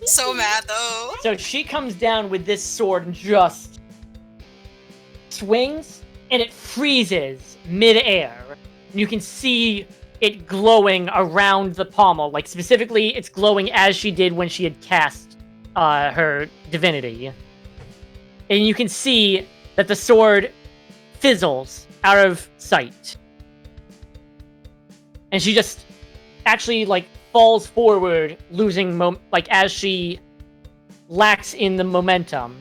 [SPEAKER 3] So mad, though.
[SPEAKER 4] So she comes down with this sword and just swings, and it freezes mid-air. You can see it glowing around the pommel. Like, specifically, it's glowing as she did when she had cast her divinity. And you can see that the sword fizzles out of sight. And she just actually, like, falls forward, losing as she lacks in the momentum.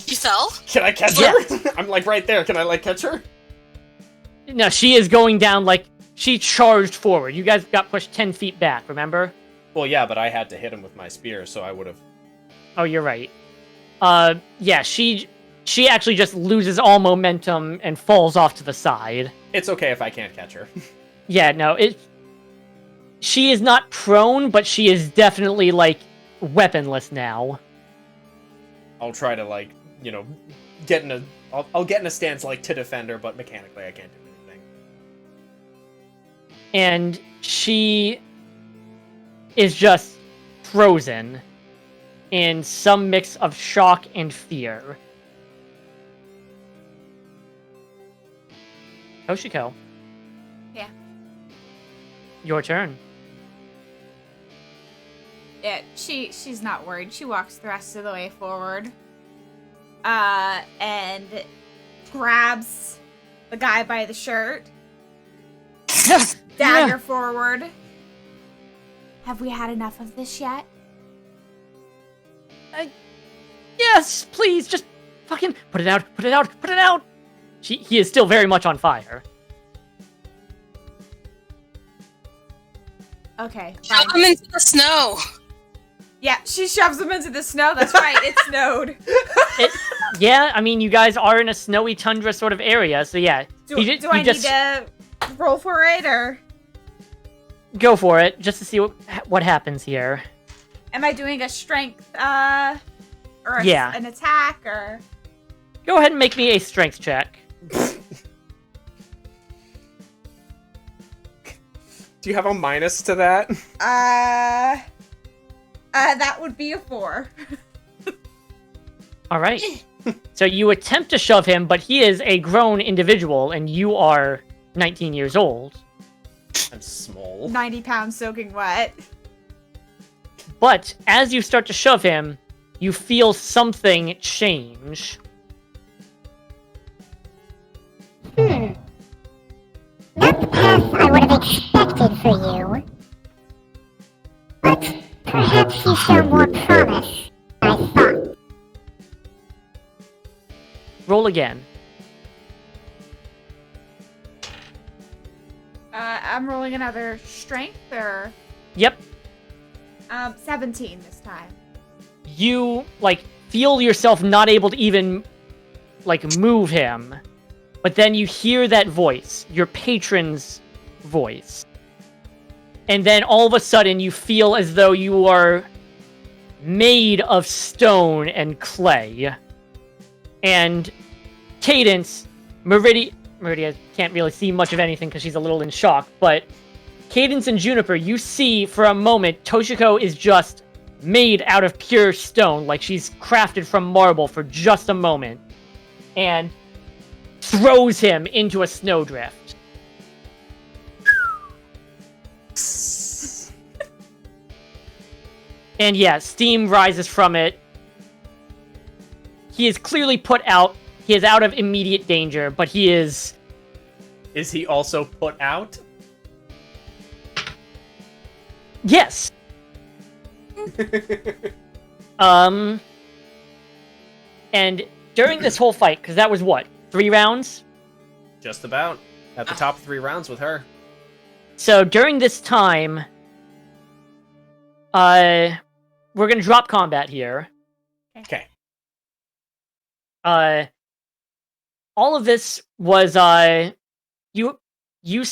[SPEAKER 3] You fell?
[SPEAKER 1] Can I catch her? I'm like right there. Can I like catch her?
[SPEAKER 4] No, she is going down, like, she charged forward. You guys got pushed 10 feet back, remember?
[SPEAKER 1] Well, yeah, but I had to hit him with my spear, so I would have.
[SPEAKER 4] Oh, you're right. Yeah, she actually just loses all momentum and falls off to the side.
[SPEAKER 1] It's okay if I can't catch her.
[SPEAKER 4] Yeah, no, she is not prone, but she is definitely, like, weaponless now.
[SPEAKER 1] I'll try to like, you know, get in a. I'll get in a stance like to defend her, but mechanically I can't do anything.
[SPEAKER 4] And she is just frozen in some mix of shock and fear. Toshiko.
[SPEAKER 2] Yeah.
[SPEAKER 4] Your turn.
[SPEAKER 2] Yeah, she's not worried. She walks the rest of the way forward. And grabs the guy by the shirt. Dagger forward. Have we had enough of this yet?
[SPEAKER 4] Yes, please, just fucking put it out, put it out, put it out! He is still very much on fire.
[SPEAKER 2] Okay.
[SPEAKER 3] Shove
[SPEAKER 2] fine.
[SPEAKER 3] him into the snow.
[SPEAKER 2] Yeah, she shoves him into the snow. That's right, it snowed.
[SPEAKER 4] Yeah, I mean, you guys are in a snowy tundra sort of area, so yeah.
[SPEAKER 2] Do I need to roll for it, or
[SPEAKER 4] go for it, just to see what happens here.
[SPEAKER 2] am I doing a strength, or an attack, or?
[SPEAKER 4] Go ahead and make me a strength check.
[SPEAKER 1] Do you have a minus to that?
[SPEAKER 2] That would be a 4.
[SPEAKER 4] All right. So you attempt to shove him, but he is a grown individual, and you are 19 years old.
[SPEAKER 1] I'm small.
[SPEAKER 2] 90 pounds soaking wet.
[SPEAKER 4] But as you start to shove him, you feel something change.
[SPEAKER 6] Not the path I would have for you. But perhaps you show more promise than I thought.
[SPEAKER 4] Roll again.
[SPEAKER 2] I'm rolling another strength, or
[SPEAKER 4] Yep.
[SPEAKER 2] 17 this time.
[SPEAKER 4] You, like, feel yourself not able to even, like, move him. But then you hear that voice, your patron's voice. And then all of a sudden you feel as though you are made of stone and clay. And Cadence, Meridia can't really see much of anything because she's a little in shock, but Cadence and Juniper, you see for a moment Toshiko is just made out of pure stone, like she's crafted from marble for just a moment, and throws him into a snowdrift. And yeah, steam rises from it. He is clearly put out. He is out of immediate danger, but he is...
[SPEAKER 1] Is he also put out?
[SPEAKER 4] Yes! And during this whole fight, because that was what, 3 rounds?
[SPEAKER 1] Just about. At the top 3 rounds with her.
[SPEAKER 4] So during this time, we're gonna drop combat here.
[SPEAKER 1] Okay.
[SPEAKER 4] All of this was you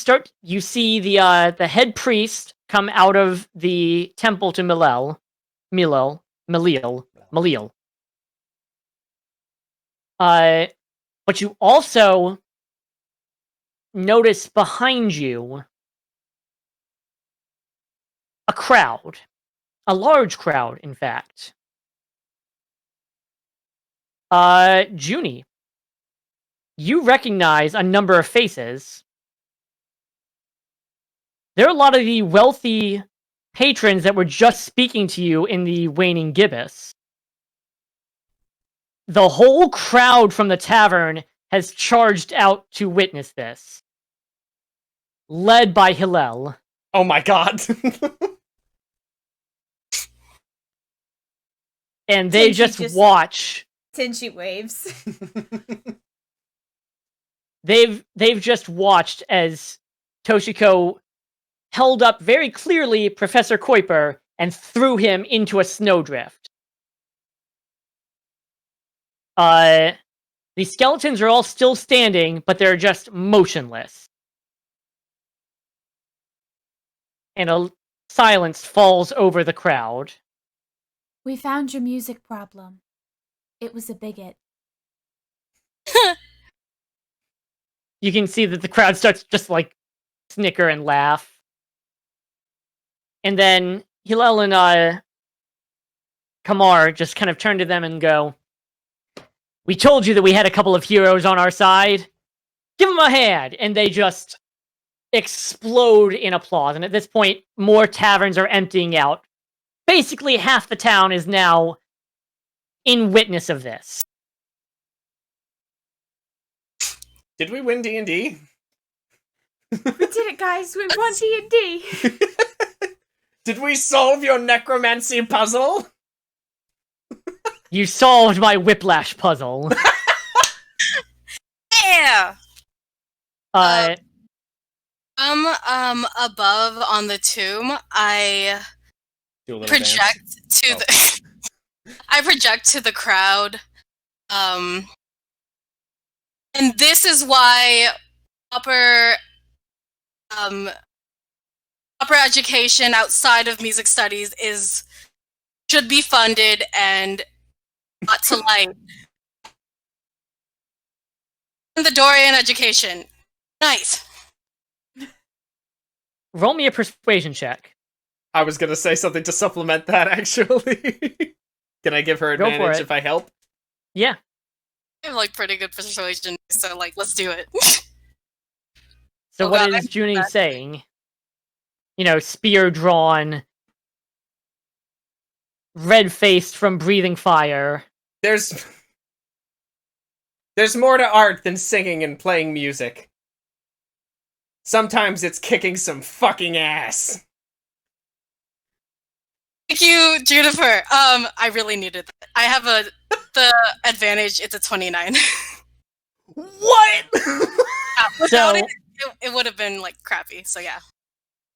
[SPEAKER 4] see the head priest come out of the temple to Malil. But you also notice behind you a crowd. A large crowd, in fact. Junie, you recognize a number of faces. There are a lot of the wealthy patrons that were just speaking to you in the Waning Gibbous. The whole crowd from the tavern has charged out to witness this. Led by Hillel.
[SPEAKER 1] Oh my god.
[SPEAKER 4] And they just watch.
[SPEAKER 2] Tinchy waves.
[SPEAKER 4] They've just watched as Toshiko held up very clearly Professor Kuiper and threw him into a snowdrift. The skeletons are all still standing, but they're just motionless. And a silence falls over the crowd.
[SPEAKER 2] We found your music problem. It was a bigot.
[SPEAKER 4] You can see that the crowd starts just like snicker and laugh. And then Hillel and Kamar just kind of turn to them and go, "We told you that we had a couple of heroes on our side. Give them a hand!" And they just explode in applause. And at this point, more taverns are emptying out. Basically, half the town is now in witness of this.
[SPEAKER 1] Did we win D&D?
[SPEAKER 2] We did it, guys. We won D&D.
[SPEAKER 1] Did we solve your necromancy puzzle?
[SPEAKER 4] You solved my whiplash puzzle.
[SPEAKER 3] Yeah.
[SPEAKER 4] Uh,
[SPEAKER 3] Above on the tomb, I
[SPEAKER 1] Do a little
[SPEAKER 3] project
[SPEAKER 1] dance.
[SPEAKER 3] to the I project to the crowd. And this is why upper education outside of music studies should be funded and brought to light. And the Dorian education. Nice.
[SPEAKER 4] roll me a persuasion check.
[SPEAKER 1] I was gonna say something to supplement that, actually. Can I give her
[SPEAKER 4] Go for
[SPEAKER 1] advantage
[SPEAKER 4] it.
[SPEAKER 1] if I help?
[SPEAKER 4] Yeah.
[SPEAKER 3] I have like pretty good persuasion, so like let's do it.
[SPEAKER 4] So
[SPEAKER 3] Oh,
[SPEAKER 4] what
[SPEAKER 3] God,
[SPEAKER 4] is
[SPEAKER 3] I-
[SPEAKER 4] Junie saying? You know, spear drawn, red-faced from breathing fire.
[SPEAKER 1] There's more to art than singing and playing music. Sometimes it's kicking some fucking ass.
[SPEAKER 3] Thank you, Juniper. I really needed that. I have the advantage. It's a 29.
[SPEAKER 1] What?
[SPEAKER 3] Without
[SPEAKER 4] So-
[SPEAKER 3] it would have been like crappy. So yeah.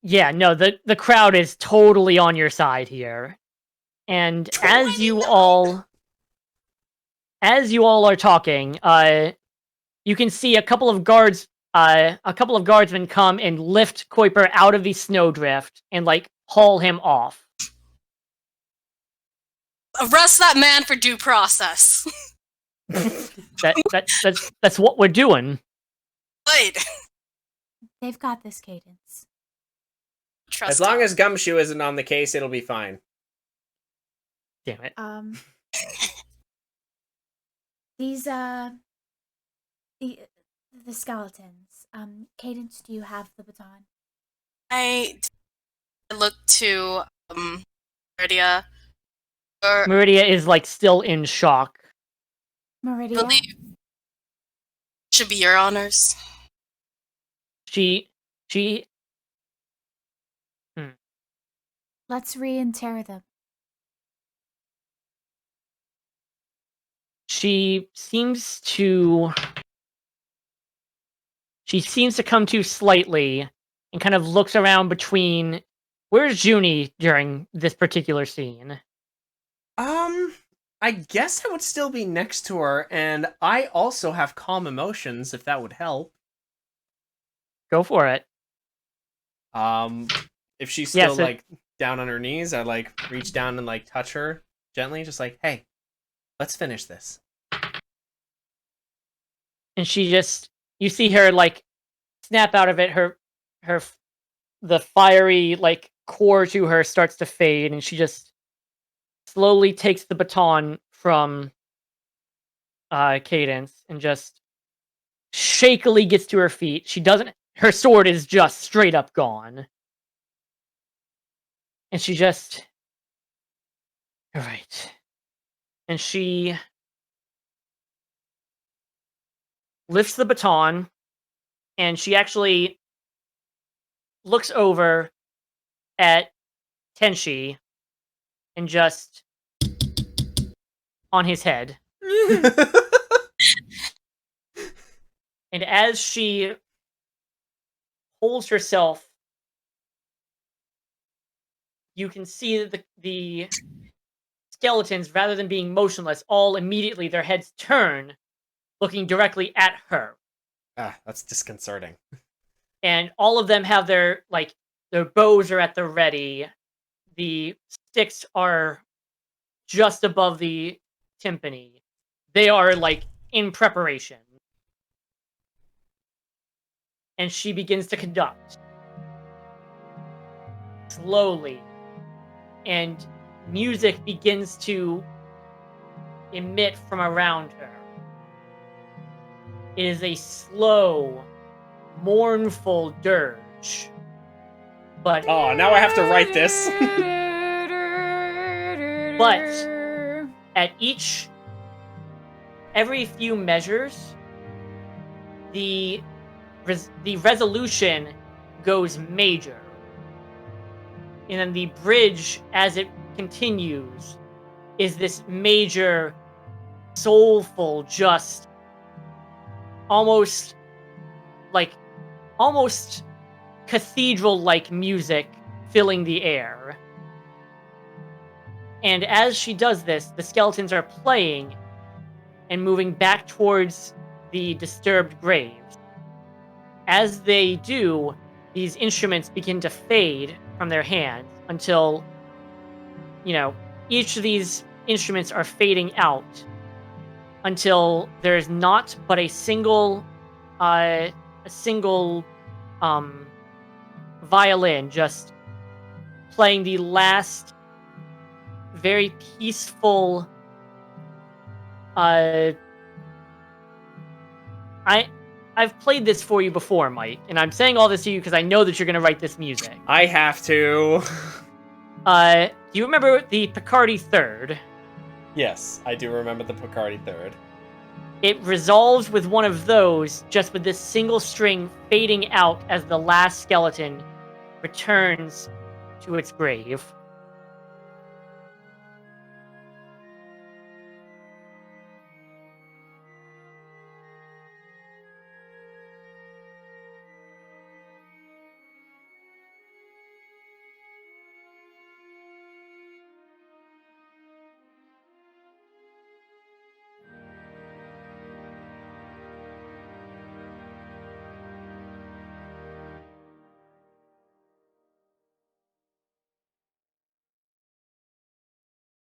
[SPEAKER 4] Yeah, no, the crowd is totally on your side here. And as you all are talking, you can see a couple of guardsmen come and lift Kuiper out of the snowdrift and like haul him off.
[SPEAKER 3] Arrest that man for due process.
[SPEAKER 4] That's what we're doing.
[SPEAKER 3] Good.
[SPEAKER 2] They've got this, Cadence.
[SPEAKER 3] Trust
[SPEAKER 1] As long as Gumshoe isn't on the case, it'll be fine.
[SPEAKER 4] Damn it.
[SPEAKER 2] These the skeletons. Cadence, do you have the baton?
[SPEAKER 3] I look to Meridia. Or
[SPEAKER 4] Meridia is like still in shock.
[SPEAKER 2] Meridia?
[SPEAKER 3] believe should be your honors.
[SPEAKER 4] She
[SPEAKER 2] Let's reinter them.
[SPEAKER 4] she seems to come to slightly and kind of looks around between. Where's Junie during this particular scene?
[SPEAKER 1] I guess I would still be next to her, and I also have calm emotions, if that would help.
[SPEAKER 4] Go for it.
[SPEAKER 1] If she's
[SPEAKER 4] Yeah,
[SPEAKER 1] still,
[SPEAKER 4] so-
[SPEAKER 1] like, down on her knees, I, like, reach down and, like, touch her gently, just like, hey, let's finish this.
[SPEAKER 4] And she just, you see her like snap out of it. The fiery like core to her starts to fade, and she just slowly takes the baton from Cadence and just shakily gets to her feet. Her sword is just straight up gone. And she just, all right. And she lifts the baton, and she actually looks over at Tenshi and just on his head. And as she holds herself, you can see that the skeletons, rather than being motionless, all immediately their heads turn, looking directly at her.
[SPEAKER 1] That's disconcerting.
[SPEAKER 4] And all of them have their bows are at the ready. The sticks are just above the timpani. They are like in preparation. And she begins to conduct slowly, and music begins to emit from around her. It is a slow, mournful dirge. But
[SPEAKER 1] Oh, now I have to write this.
[SPEAKER 4] But at every few measures, the resolution goes major. And then the bridge, as it continues, is this major, soulful, just almost cathedral-like music filling the air. And as she does this, the skeletons are playing and moving back towards the disturbed graves. As they do, these instruments begin to fade from their hands until, each of these instruments are fading out until there's not but a single violin just playing the last very peaceful I've played this for you before, Mike, and I'm saying all this to you because I know that you're going to write this music.
[SPEAKER 1] I have to.
[SPEAKER 4] Do you remember the Picardy Third?
[SPEAKER 1] Yes, I do remember the Picardy Third.
[SPEAKER 4] It resolves with one of those, just with this single string fading out as the last skeleton returns to its grave.